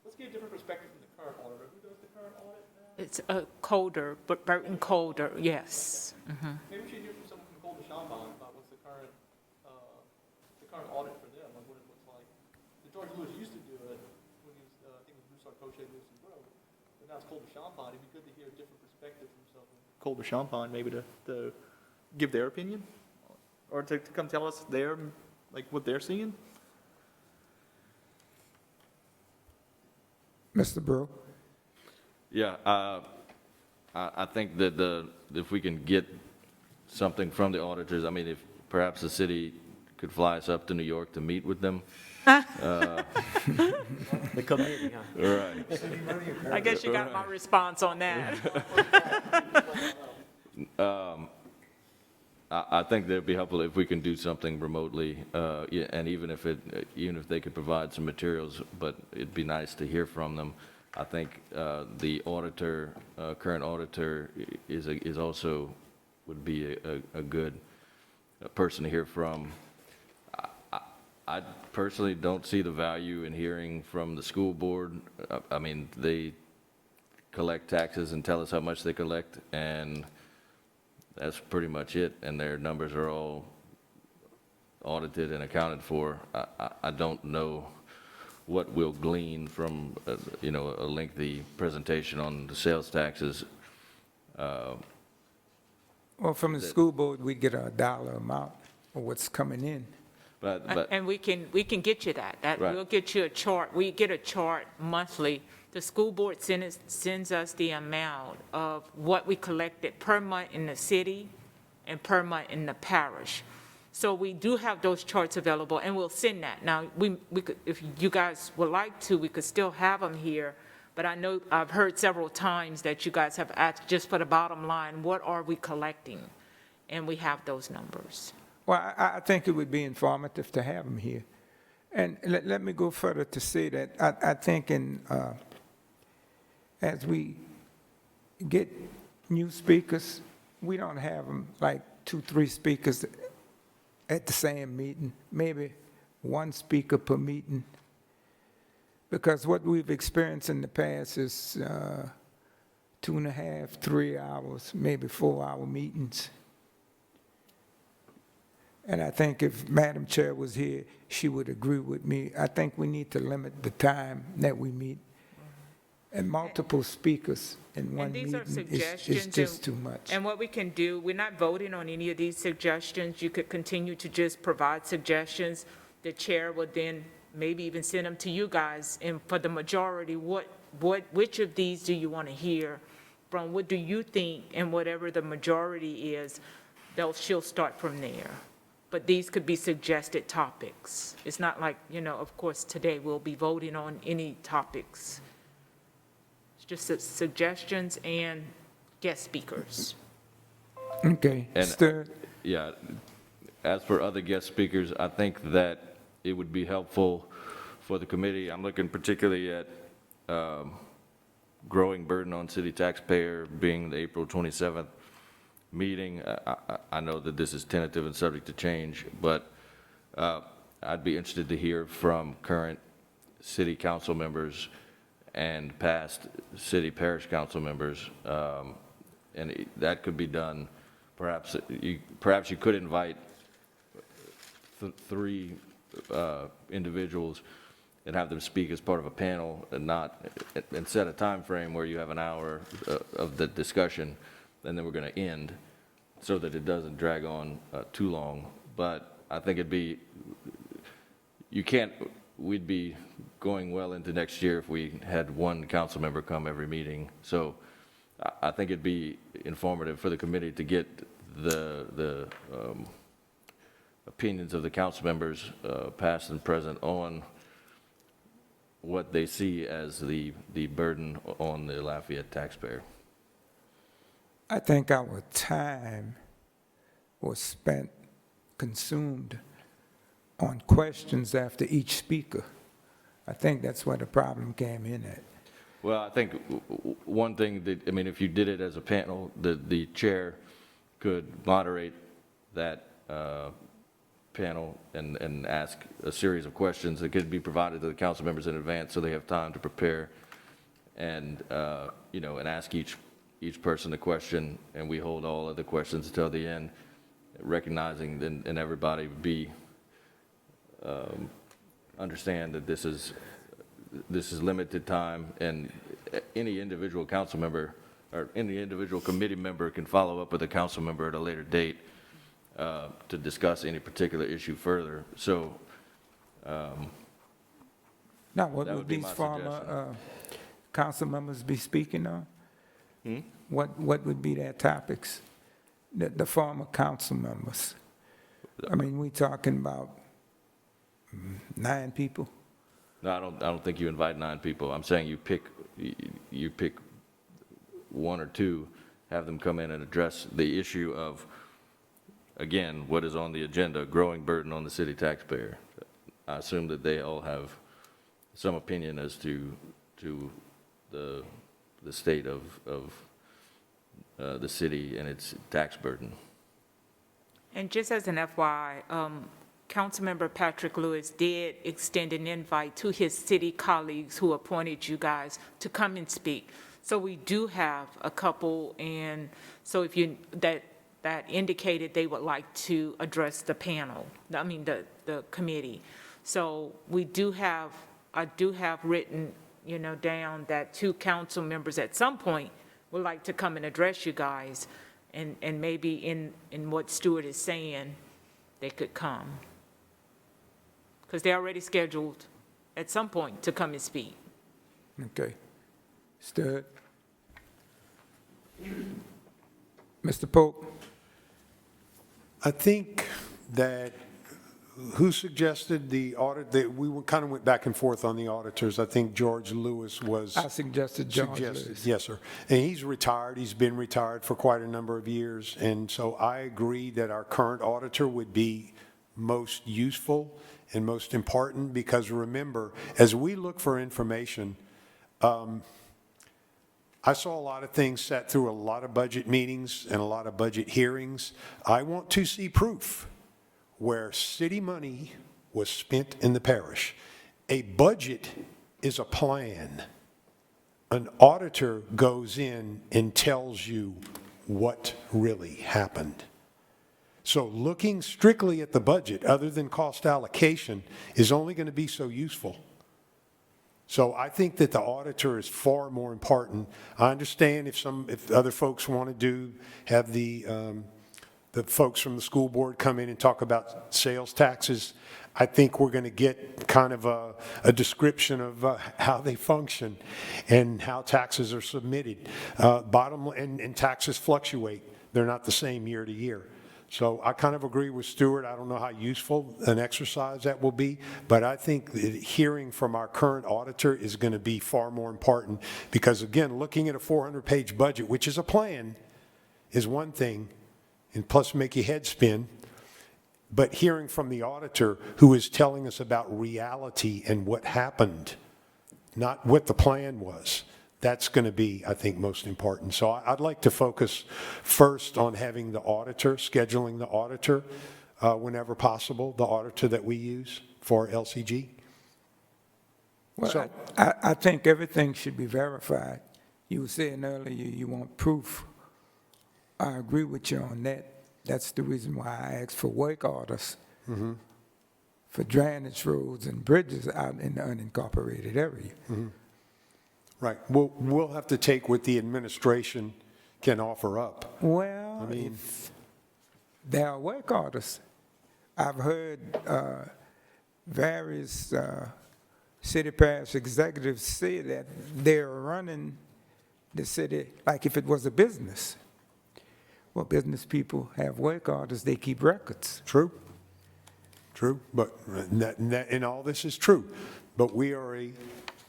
let's get a different perspective from the current auditor. Who does the current audit now? It's Colder, but Burton Colder, yes. Maybe we should hear from someone from Colder Shambon about what's the current audit for them, like what it looks like. The George Lewis used to do it when he was, I think it was Broussard, Cochet, Lewis, and Grove. But now it's Colder Shambon. It'd be good to hear a different perspective from someone. Colder Shambon, maybe to give their opinion, or to come tell us what they're seeing. Mr. Brew? Yeah, I think that if we can get something from the auditors, I mean, if perhaps the city could fly us up to New York to meet with them. The committee, huh? Right. I guess you got my response on that. I think that'd be helpful if we can do something remotely, yeah, and even if they could provide some materials, but it'd be nice to hear from them. I think the auditor, current auditor, is also would be a good person to hear from. I personally don't see the value in hearing from the school board. I mean, they collect taxes and tell us how much they collect, and that's pretty much it, and their numbers are all audited and accounted for. I don't know what we'll glean from, you know, a lengthy presentation on the sales taxes. Well, from the school board, we get a dollar amount of what's coming in. But And we can get you that. Right. We'll get you a chart. We get a chart monthly. The school board sends us the amount of what we collected per month in the city and per month in the parish. So we do have those charts available, and we'll send that. Now, we could, if you guys would like to, we could still have them here, but I know, I've heard several times that you guys have asked, just for the bottom line, what are we collecting? And we have those numbers. Well, I think it would be informative to have them here. And let me go further to say that I think as we get new speakers, we don't have them like 2, 3 speakers at the same meeting, maybe 1 speaker per meeting. Because what we've experienced in the past is 2.5, 3 hours, maybe 4-hour meetings. And I think if Madam Chair was here, she would agree with me. I think we need to limit the time that we meet. And multiple speakers in one And these are meeting is suggestions. just too much. And what we can do, we're not voting on any of these suggestions. You could continue to just provide suggestions. The chair would then maybe even send them to you guys. And for the majority, which of these do you want to hear from? What do you think? And whatever the majority is, she'll start from there. But these could be suggested topics. It's not like, you know, of course, today we'll be voting on any topics. It's just suggestions and guest speakers. Okay, And- Stir, yeah, as for other guest speakers, I think that it would be helpful for the committee. I'm looking particularly at growing burden on city taxpayer being the April 27th meeting. I know that this is tentative and subject to change, but I'd be interested to hear from current city council members and past city parish council members. And that could be done, perhaps you could invite 3 individuals and have them speak as part of a panel and set a time frame where you have an hour of the discussion, and then we're going to end so that it doesn't drag on too long. But I think we'd be going well into next year if we had 1 council member come every meeting. So I think it'd be informative for the committee to get the opinions of the council members, past and present, on what they see as the burden on the Lafayette taxpayer. I think our time was consumed on questions after each speaker. I think that's where the problem came in at. Well, I think one thing that, I mean, if you did it as a panel, the chair could moderate that panel and ask a series of questions that could be provided to the council members in advance so they have time to prepare and, you know, and ask each person a question, and we hold all of the questions until the end, recognizing and everybody would be, understand that this is limited time, and any individual council member or any individual committee member can follow up with a council member at a later date to discuss any particular issue further. So Now, what That would would be these my former council members be speaking on? Hmm? What would be their topics? The former council members? I mean, we talking about 9 people? No, I don't think you invite 9 people. I'm saying you pick 1 or 2, have them come in and address the issue of again, what is on the agenda, growing burden on the city taxpayer. I assume that they all have some opinion as to the state of the city and its tax burden. And just as an FYI, Councilmember Patrick Lewis did extend an invite to his city colleagues who appointed you guys to come and speak. So we do have a couple, and so if you, that indicated they would like to address the panel, I mean, the committee. So we do have, I do have written, down that 2 council members at some point would like to come and address you guys, and maybe in what Stuart is saying, they could come. Because they're already scheduled at some point to come and speak. Okay. Stud. Mr. Pope, I think that, who suggested the audit, that we kind of went back and forth on the auditors. I think George Lewis was. I suggested George Suggested, Lewis. yes, sir. And he's retired. He's been retired for quite a number of years. And so I agree that our current auditor would be most useful and most important, because remember, as we look for information, I saw a lot of things, sat through a lot of budget meetings and a lot of budget hearings. I want to see proof where city money was spent in the parish. A budget is a plan. An auditor goes in and tells you what really happened. So looking strictly at the budget, other than cost allocation, is only going to be so useful. So I think that the auditor is far more important. I understand if other folks want to have the folks from the school board come in and talk about sales taxes. I think we're going to get kind of a description of how they function and how taxes are submitted. And taxes fluctuate. They're not the same year to year. So I kind of agree with Stuart. I don't know how useful an exercise that will be, but I think that hearing from our current auditor is going to be far more important, because again, looking at a 400-page budget, which is a plan, is one thing, and plus make your head spin. But hearing from the auditor who is telling us about reality and what happened, not what the plan was, that's going to be, I think, most important. So I'd like to focus first on having the auditor, scheduling the auditor whenever possible, the auditor that we use for LCG. Well, So- I think everything should be verified. You were saying earlier you want proof. I agree with you on that. That's the reason why I asked for work orders for drainage roads and bridges out in the unincorporated area. Right. We'll have to take what the administration can offer up. Well, I mean- if there are work orders. I've heard various city parish executives say that they're running the city like if it was a business. Well, business people have work orders, they keep records. True. True. But and all this is true. But we are a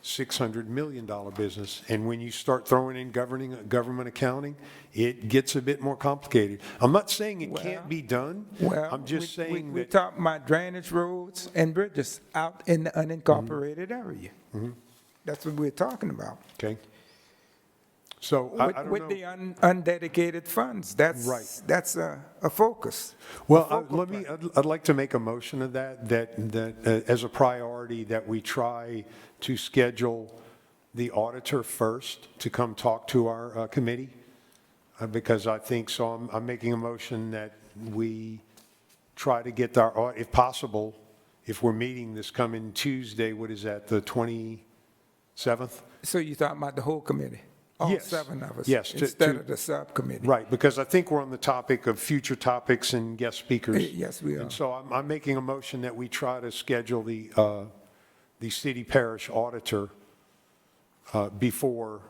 $600 million business, and when you start throwing in government accounting, it gets a bit more complicated. I'm not saying it can't be done. Well, I'm just saying we're that. talking about drainage roads and bridges out in the unincorporated area. That's what we're talking about. Okay. So I don't With know. the undedicated funds, that's Right. that's a focus. Well, I'd like to make a motion of that as a priority, that we try to schedule the auditor first to come talk to our committee, because I think, so I'm making a motion that we try to get our, if possible, if we're meeting this coming Tuesday, what is that, the 27th? So you're talking about the whole committee? All Yes. 7 of us? Yes, Instead of the subcommittee? Right, because I think we're on the topic of future topics and guest speakers. Yes, we are. And so I'm making a motion that we try to schedule the city parish auditor before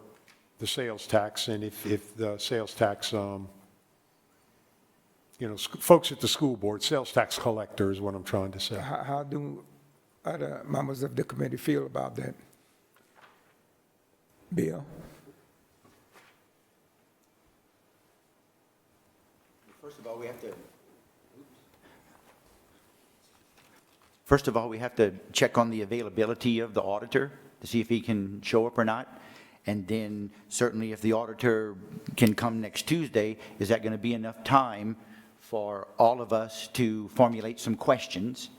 the sales tax, and if the sales tax, folks at the school board, sales tax collector is what I'm trying to say. How do other members of the committee feel about that? Bill? First of all, we have to first of all, we have to check on the availability of the auditor to see if he can show up or not. And then certainly if the auditor can come next Tuesday, is that going to be enough time for all of us to formulate some questions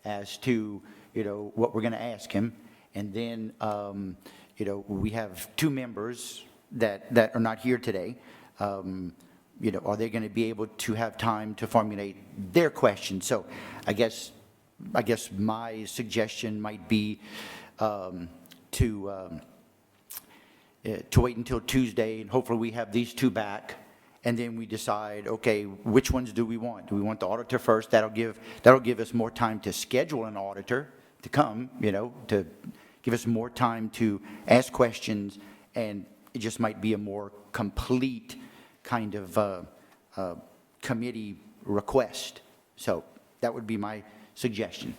as to, what we're going to ask him? And then, we have two members that are not here today. Are they going to be able to have time to formulate their questions? So I guess my suggestion might be to wait until Tuesday, and hopefully we have these two back, and then we decide, okay, which ones do we want? Do we want the auditor first? That'll give us more time to schedule an auditor to come, to give us more time to ask questions, and it just might be a more complete kind of committee request. So that would be my suggestion.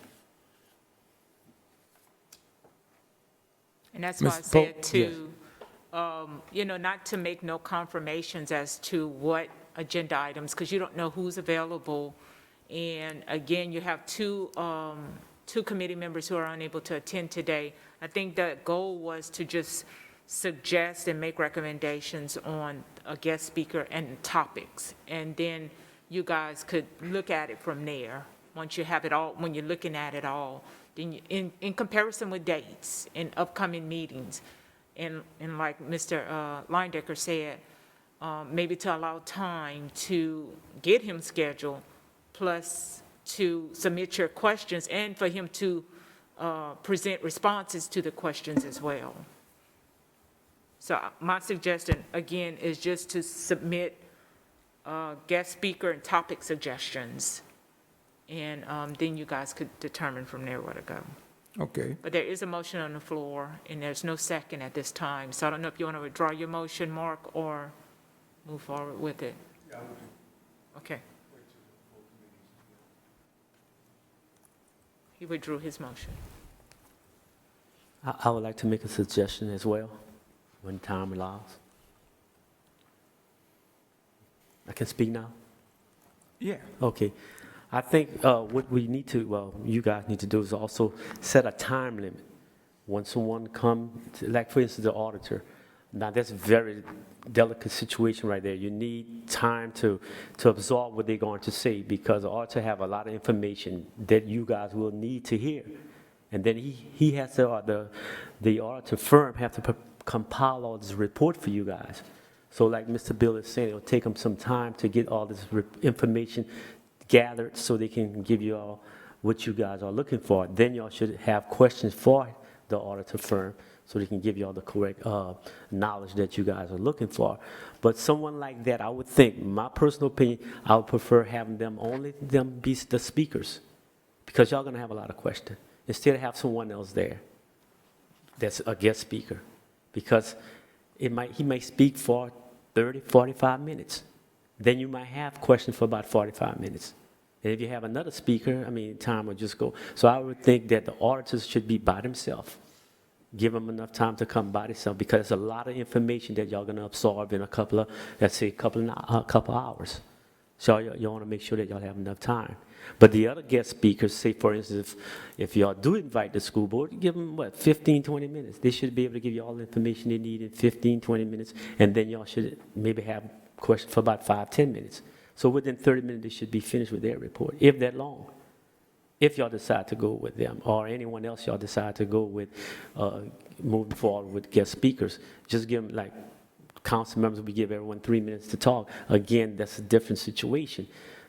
And that's why I Ms. Pope, said to, not to make no confirmations as to what agenda items, because you don't know who's available. And again, you have two committee members who are unable to attend today. I think the goal was to just suggest and make recommendations on a guest speaker and topics. And then you guys could look at it from there. Once you have it all, when you're looking at it all, then in comparison with dates and upcoming meetings, and like Mr. Leindecker said, maybe to allow time to get him scheduled, plus to submit your questions, and for him to present responses to the questions as well. So my suggestion, again, is just to submit guest speaker and topic suggestions, and then you guys could determine from there where to go. Okay. But there is a motion on the floor, and there's no second at this time. So I don't know if you want to withdraw your motion, Mark, or move forward with it. Okay. He withdrew his motion. I would like to make a suggestion as well, when time allows. I can speak now? Yeah. Okay. I think what we need to, you guys need to do is also set a time limit. When someone comes, like for instance, the auditor. Now that's a very delicate situation right there. You need time to absorb what they're going to say, because the auditor have a lot of information that you guys will need to hear. And then he has to, the auditor firm have to compile all this report for you guys. So like Mr. Bill is saying, it'll take them some time to get all this information gathered so they can give you all what you guys are looking for. Then y'all should have questions for the auditor firm so they can give you all the correct knowledge that you guys are looking for. But someone like that, I would think, my personal opinion, I would prefer having them be the speakers, because y'all gonna have a lot of questions. Instead of have someone else there that's a guest speaker, because he might speak for 30, 45 minutes. Then you might have questions for about 45 minutes. And if you have another speaker, time will just go. So I would think that the auditors should be by themselves. Give them enough time to come by themselves, because there's a lot of information that y'all gonna absorb in a couple of hours. So you want to make sure that y'all have enough time. But the other guest speakers, say for instance, if y'all do invite the school board, give them 15, 20 minutes. They should be able to give you all the information they need in 15, 20 minutes, and then y'all should maybe have questions for about 5, 10 minutes. So within 30 minutes, they should be finished with their report, if that long. If y'all decide to go with them, or anyone else y'all decide to go with, moving forward with guest speakers, just give them, like council members, we give everyone 3 minutes to talk. Again, that's a different situation.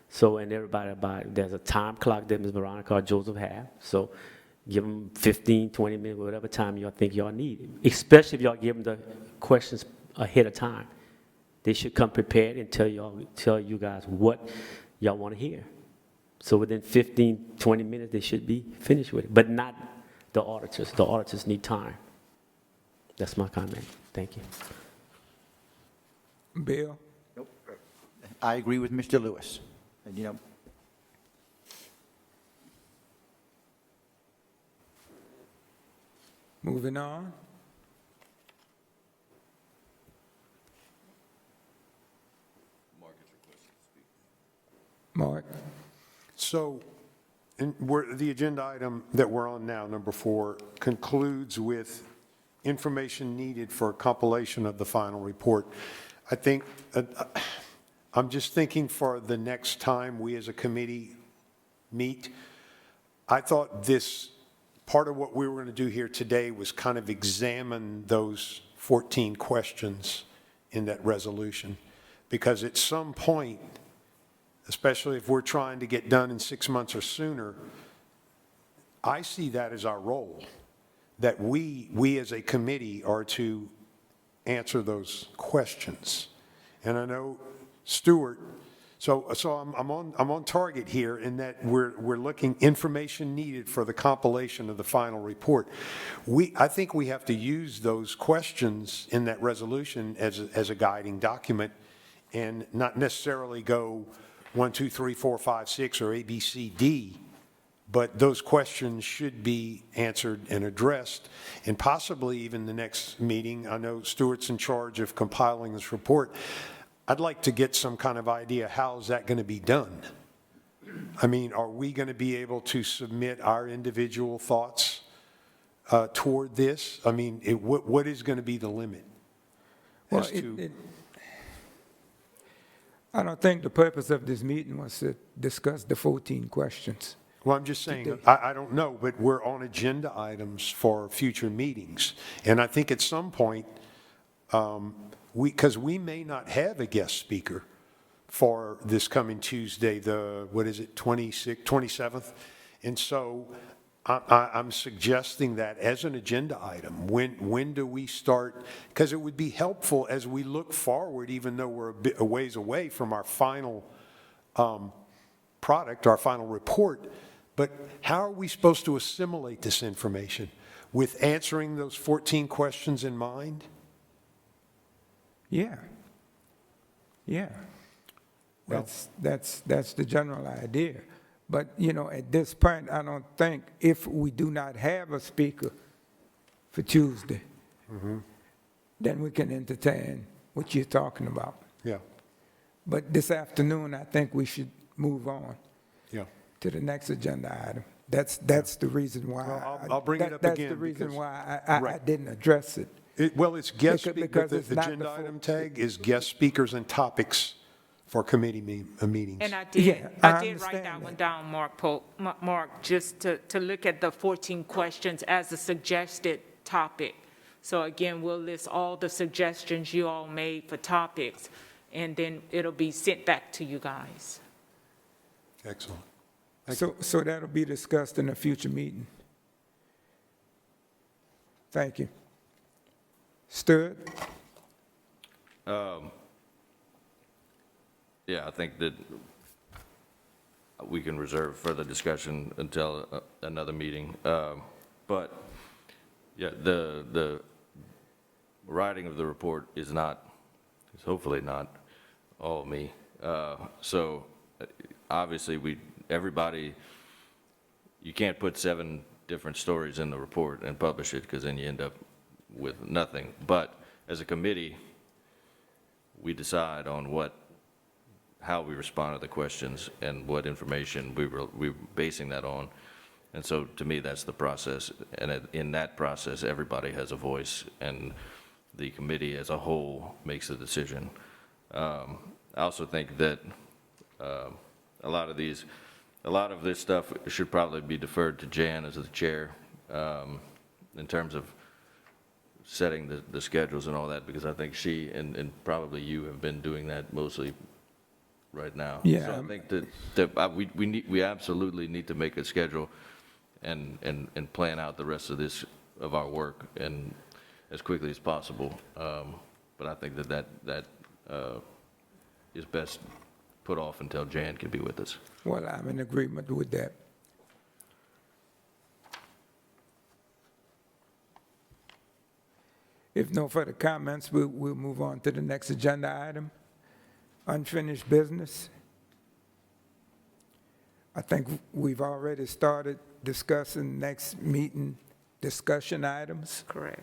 So, and everybody, there's a time clock that Ms. Veronica or Joseph have. So give them 15, 20 minutes, whatever time y'all think y'all need, especially if y'all give them the questions ahead of time. They should come prepared and tell you guys what y'all want to hear. So within 15, 20 minutes, they should be finished with it, but not the auditors. The auditors need time. That's my comment. Thank you. Bill? I agree with Mr. Lewis. And, Moving on. Mark. So, and the agenda item that we're on now, number 4, concludes with information needed for a compilation of the final report. I think, I'm just thinking for the next time we as a committee meet, I thought this, part of what we were going to do here today was kind of examine those 14 questions in that resolution. Because at some point, especially if we're trying to get done in 6 months or sooner, I see that as our role, that we as a committee are to answer those questions. And I know Stuart, so I'm on target here in that we're looking information needed for the compilation of the final report. I think we have to use those questions in that resolution as a guiding document and not necessarily go 1, 2, 3, 4, 5, 6 or A, B, C, D, but those questions should be answered and addressed, and possibly even the next meeting. I know Stuart's in charge of compiling this report. I'd like to get some kind of idea, how is that going to be done? I mean, are we going to be able to submit our individual thoughts toward this? I mean, what is going to be the limit? Well, as to- I don't think the purpose of this meeting was to discuss the 14 questions. Well, I'm just saying, Today. I don't know, but we're on agenda items for future meetings. And I think at some point, because we may not have a guest speaker for this coming Tuesday, the, 27th? And so I'm suggesting that as an agenda item. When do we start? Because it would be helpful as we look forward, even though we're a ways away from our final product, our final report. But how are we supposed to assimilate this information? With answering those 14 questions in mind? Yeah. Yeah. That's the general idea. But, you know, at this point, I don't think if we do not have a speaker for Tuesday, then we can entertain what you're talking about. Yeah, But this afternoon, I think we should move on yeah. to the next agenda item. That's the reason why. Well, I'll bring it up That's again the reason because- why I Right. didn't address it. Well, it's guest, Because the it's not agenda the full- item tag is guest speakers and topics for committee meetings. And I Yeah, did I write understand that one that. down, Mark, just to look at the 14 questions as a suggested topic. So again, we'll list all the suggestions you all made for topics, and then it'll be sent back to you guys. Excellent. So that'll be discussed in a future meeting. Thank you. Stuart? Yeah, I think that we can reserve further discussion until another meeting. But, yeah, the writing of the report is hopefully not all me. So, obviously, everybody, you can't put 7 different stories in the report and publish it, because then you end up with nothing. But as a committee, we decide on how we respond to the questions and what information we're basing that on. And so, to me, that's the process. And in that process, everybody has a voice, and the committee as a whole makes the decision. I also think that a lot of this stuff should probably be deferred to Jan as the chair, in terms of setting the schedules and all that, because I think she and probably you have been doing that mostly right now. Yeah. So I think that we absolutely need to make a schedule and plan out the rest of our work and as quickly as possible. But I think that is best put off until Jan can be with us. Well, I'm in agreement with that. If no further comments, we'll move on to the next agenda item. Unfinished business. I think we've already started discussing next meeting discussion items. Correct.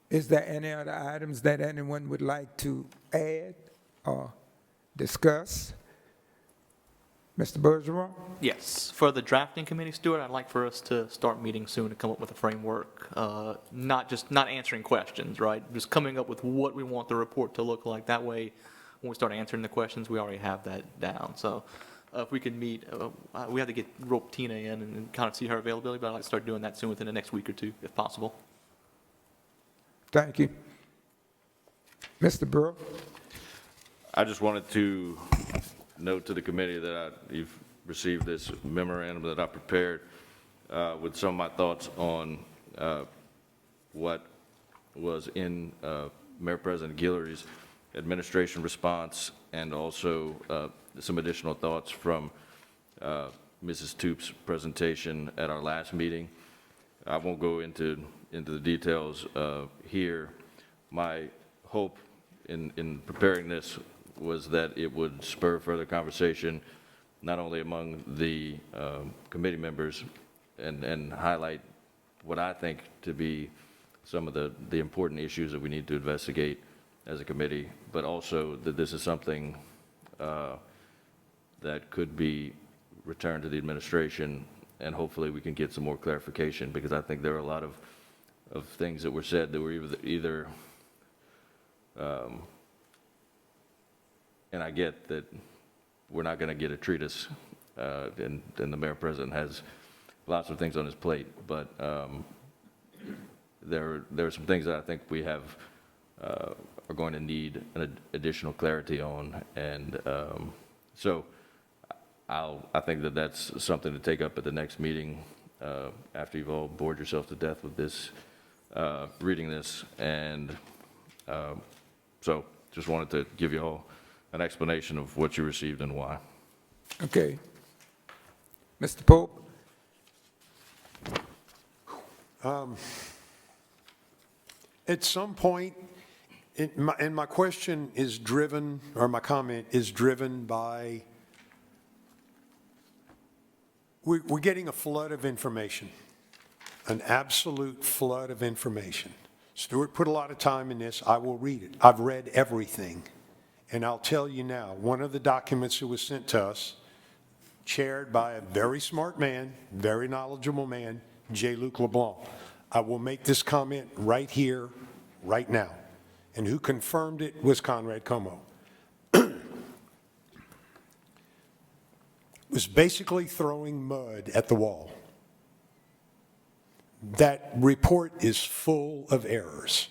Is there any other items that anyone would like to add or discuss? Mr. Bergeron? Yes, for the drafting committee, Stuart, I'd like for us to start meeting soon to come up with a framework, not answering questions, right? Just coming up with what we want the report to look like. That way, when we start answering the questions, we already have that down. So if we could meet, we have to rope Tina in and kind of see her availability, but I'd like to start doing that soon within the next week or two, if possible. Thank you. Mr. Burrow? I just wanted to note to the committee that you've received this memorandum that I prepared with some of my thoughts on what was in Mayor President Guillory's administration response, and also some additional thoughts from Mrs. Toop's presentation at our last meeting. I won't go into the details here. My hope in preparing this was that it would spur further conversation, not only among the committee members, and highlight what I think to be some of the important issues that we need to investigate as a committee, but also that this is something that could be returned to the administration, and hopefully we can get some more clarification, because I think there are a lot of things that were said that were either and I get that we're not going to get a treatise, and the Mayor President has lots of things on his plate, but there are some things that I think we have are going to need an additional clarity on, and so I think that that's something to take up at the next meeting after you've all bored yourself to death with this, reading this, and so just wanted to give you all an explanation of what you received and why. Okay. Mr. Pope? At some point, and my question is driven, or my comment is driven by, we're getting a flood of information, an absolute flood of information. Stuart put a lot of time in this. I will read it. I've read everything. And I'll tell you now, one of the documents that was sent to us, chaired by a very smart man, very knowledgeable man, J. Luc LeBlanc. I will make this comment right here, right now. And who confirmed it was Conrad Como. Was basically throwing mud at the wall. That report is full of errors.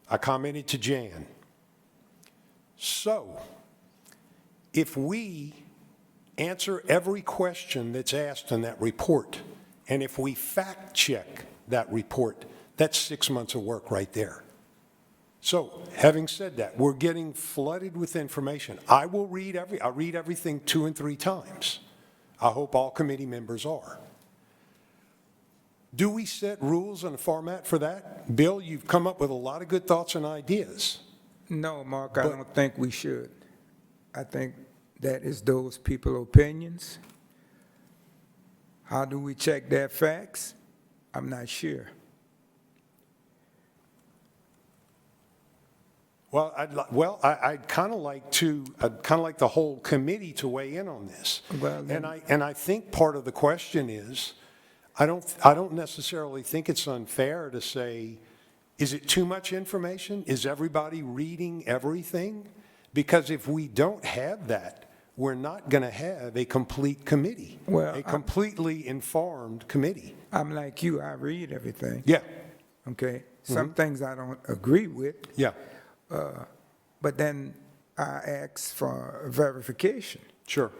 I commented to Jan. So, if we answer every question that's asked in that report, and if we fact check that report, that's 6 months of work right there. So, having said that, we're getting flooded with information. I read everything 2 and 3 times. I hope all committee members are. Do we set rules and a format for that? Bill, you've come up with a lot of good thoughts and ideas. No, Mark, I don't think we should. I think that is those people's opinions. How do we check their facts? I'm not sure. Well, I'd kind of like the whole committee to weigh in on this. Well, then- And I think part of the question is, I don't necessarily think it's unfair to say, is it too much information? Is everybody reading everything? Because if we don't have that, we're not going to have a complete committee, Well, a completely informed committee. I'm like you, I read everything, Yeah, okay? Some things I don't agree with, yeah, but then I ask for verification. sure.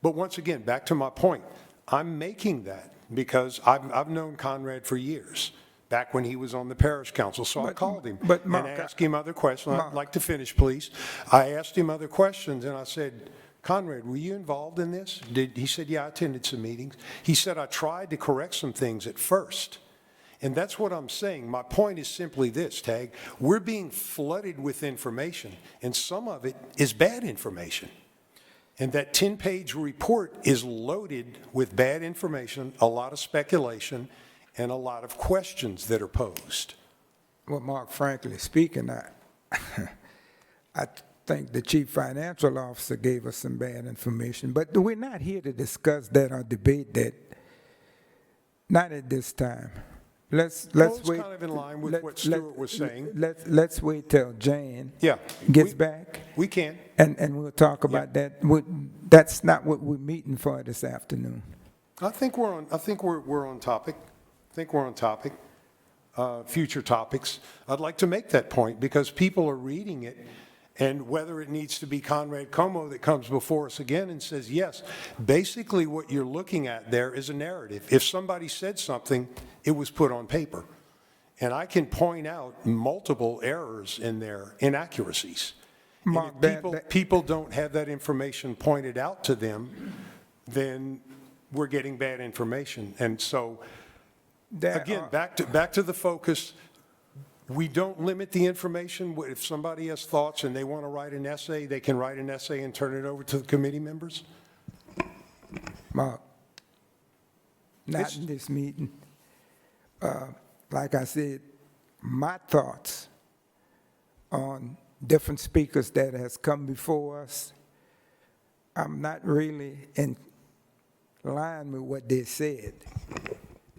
But once again, back to my point, I'm making that because I've known Conrad for years, back when he was on the parish council, so I called him but and Mark, asked him other questions. Mark. I'd like to finish, please. I asked him other questions, and I said, Conrad, were you involved in this? He said, yeah, I attended some meetings. He said, I tried to correct some things at first. And that's what I'm saying. My point is simply this, Tag. We're being flooded with information, and some of it is bad information. And that 10-page report is loaded with bad information, a lot of speculation, and a lot of questions that are posed. Well, Mark, frankly speaking, think the chief financial officer gave us some bad information, but we're not here to discuss that or debate that. Not at this time. Let's Well, it's wait. kind of in line with let- what let- Stuart was saying. Let's wait till Jan Yeah. gets we- back, We can. and we'll talk about that. That's not what we're meeting for this afternoon. I think we're on topic. I think we're on topic. Future topics. I'd like to make that point because people are reading it, and whether it needs to be Conrad Como that comes before us again and says, yes, basically what you're looking at there is a narrative. If somebody said something, it was put on paper. And I can point out multiple errors in there, inaccuracies. And Mark, if people don't have that information pointed out to them, then we're getting bad information. And so, again, back to the focus. We don't limit the information. If somebody has thoughts and they want to write an essay, they can write an essay and turn it over to the committee members. Mark, not It's- in this meeting. Like I said, my thoughts on different speakers that has come before us, I'm not really in line with what they said,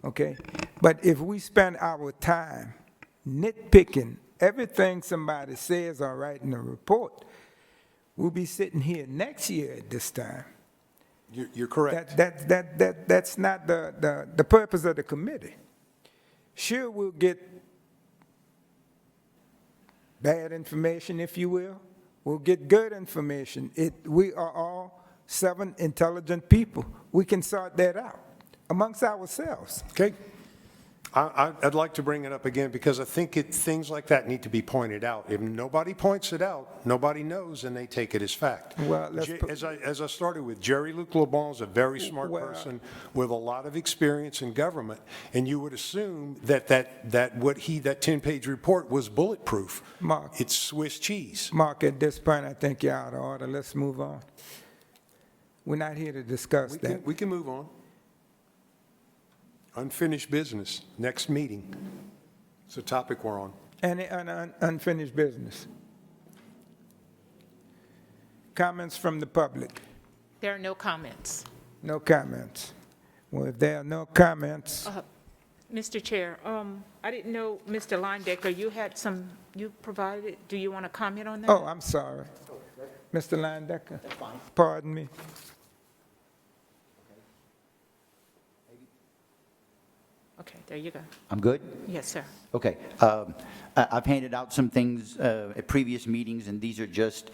okay? But if we spend our time nitpicking everything somebody says or writing a report, we'll be sitting here next year at this time. You're correct. That's not the purpose of the committee. Sure, we'll get bad information, if you will. We'll get good information. We are all 7 intelligent people. We can sort that out amongst ourselves. Okay. I'd like to bring it up again because I think things like that need to be pointed out. If nobody points it out, nobody knows and they take it as fact. Well, let's put- As I started with, Jerry-Luc LeBon is a very smart Well- person with a lot of experience in government, and you would assume that 10-page report was bulletproof. Mark. It's Swiss cheese. Mark, at this point, I think you're out of order. Let's move on. We're not here to discuss that. We can move on. Unfinished business, next meeting. It's the topic we're on. Any unfinished business? Comments from the public? There are no comments. No comments. Well, if there are no comments, Mr. Chair, I didn't know, Mr. Linedecker, you provided it. Do you want to comment on that? oh, I'm sorry. Mr. Linedecker? That's fine. Pardon me. Okay, there you go. I'm good? Yes, sir. Okay. I've handed out some things at previous meetings, and these are just,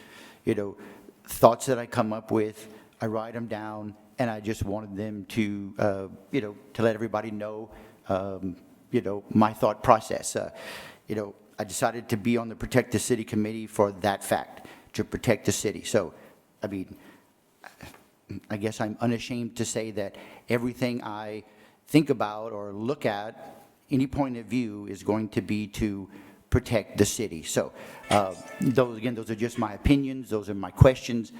thoughts that I come up with. I write them down, and I just wanted them to, to let everybody know, my thought process. I decided to be on the Protect the City Committee for that fact, to protect the city. So, I guess I'm unashamed to say that everything I think about or look at, any point of view is going to be to protect the city. So those are just my opinions. Those are my questions.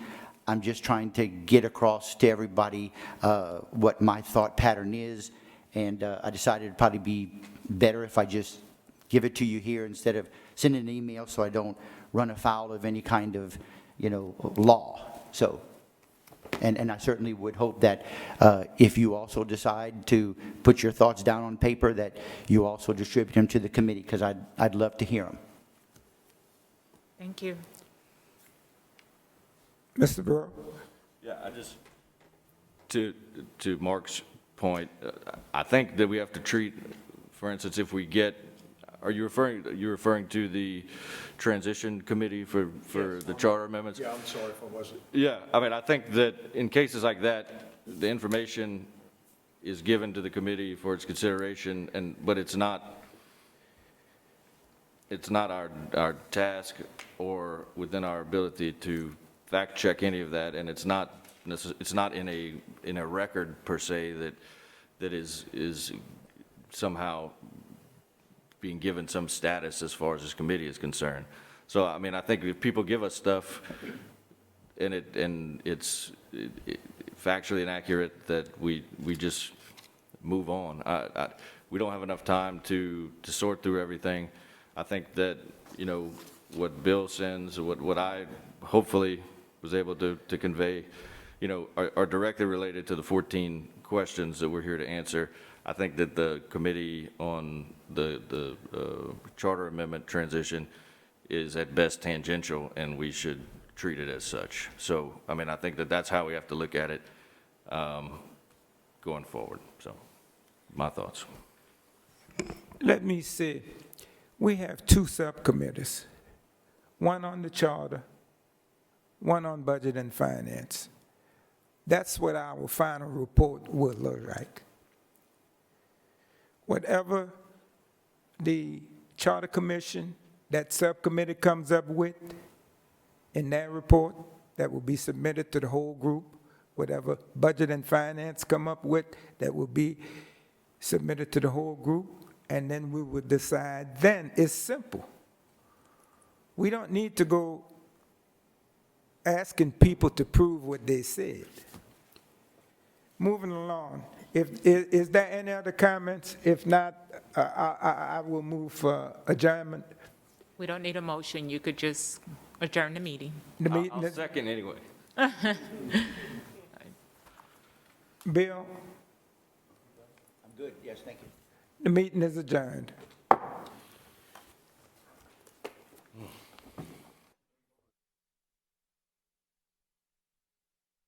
I'm just trying to get across to everybody what my thought pattern is. And I decided it'd probably be better if I just give it to you here instead of sending an email so I don't run afoul of any kind of, law. So. And I certainly would hope that if you also decide to put your thoughts down on paper, that you also distribute them to the committee, because I'd love to hear them. Thank you. Mr. Burrow? Yeah, to Mark's point, I think that we have to treat, for instance, if we get, are you referring to the transition committee for the charter amendments? Yeah, I'm sorry if I wasn't. Yeah, I think that in cases like that, the information is given to the committee for its consideration, but it's not our task or within our ability to fact check any of that, and it's not in a record per se that is somehow being given some status as far as this committee is concerned. So, I think if people give us stuff and it's factually inaccurate, that we just move on. We don't have enough time to sort through everything. I think that, what Bill sends, what hopefully was able to convey, are directly related to the 14 questions that we're here to answer. I think that the committee on the charter amendment transition is at best tangential, and we should treat it as such. So, I mean, I think that that's how we have to look at it going forward. So, my thoughts. Let me see. We have two subcommittees, one on the charter, one on budget and finance. That's what our final report will look like. Whatever the Charter Commission, that subcommittee comes up with in their report, that will be submitted to the whole group. Whatever Budget and Finance come up with, that will be submitted to the whole group, and then we will decide. Then it's simple. We don't need to go asking people to prove what they said. Moving along, is there any other comments? If not, I will move for adjournment. We don't need a motion. You could just adjourn the meeting. The meeting I'll is, second anyway. Bill, I'm good, yes, thank you. the meeting is adjourned.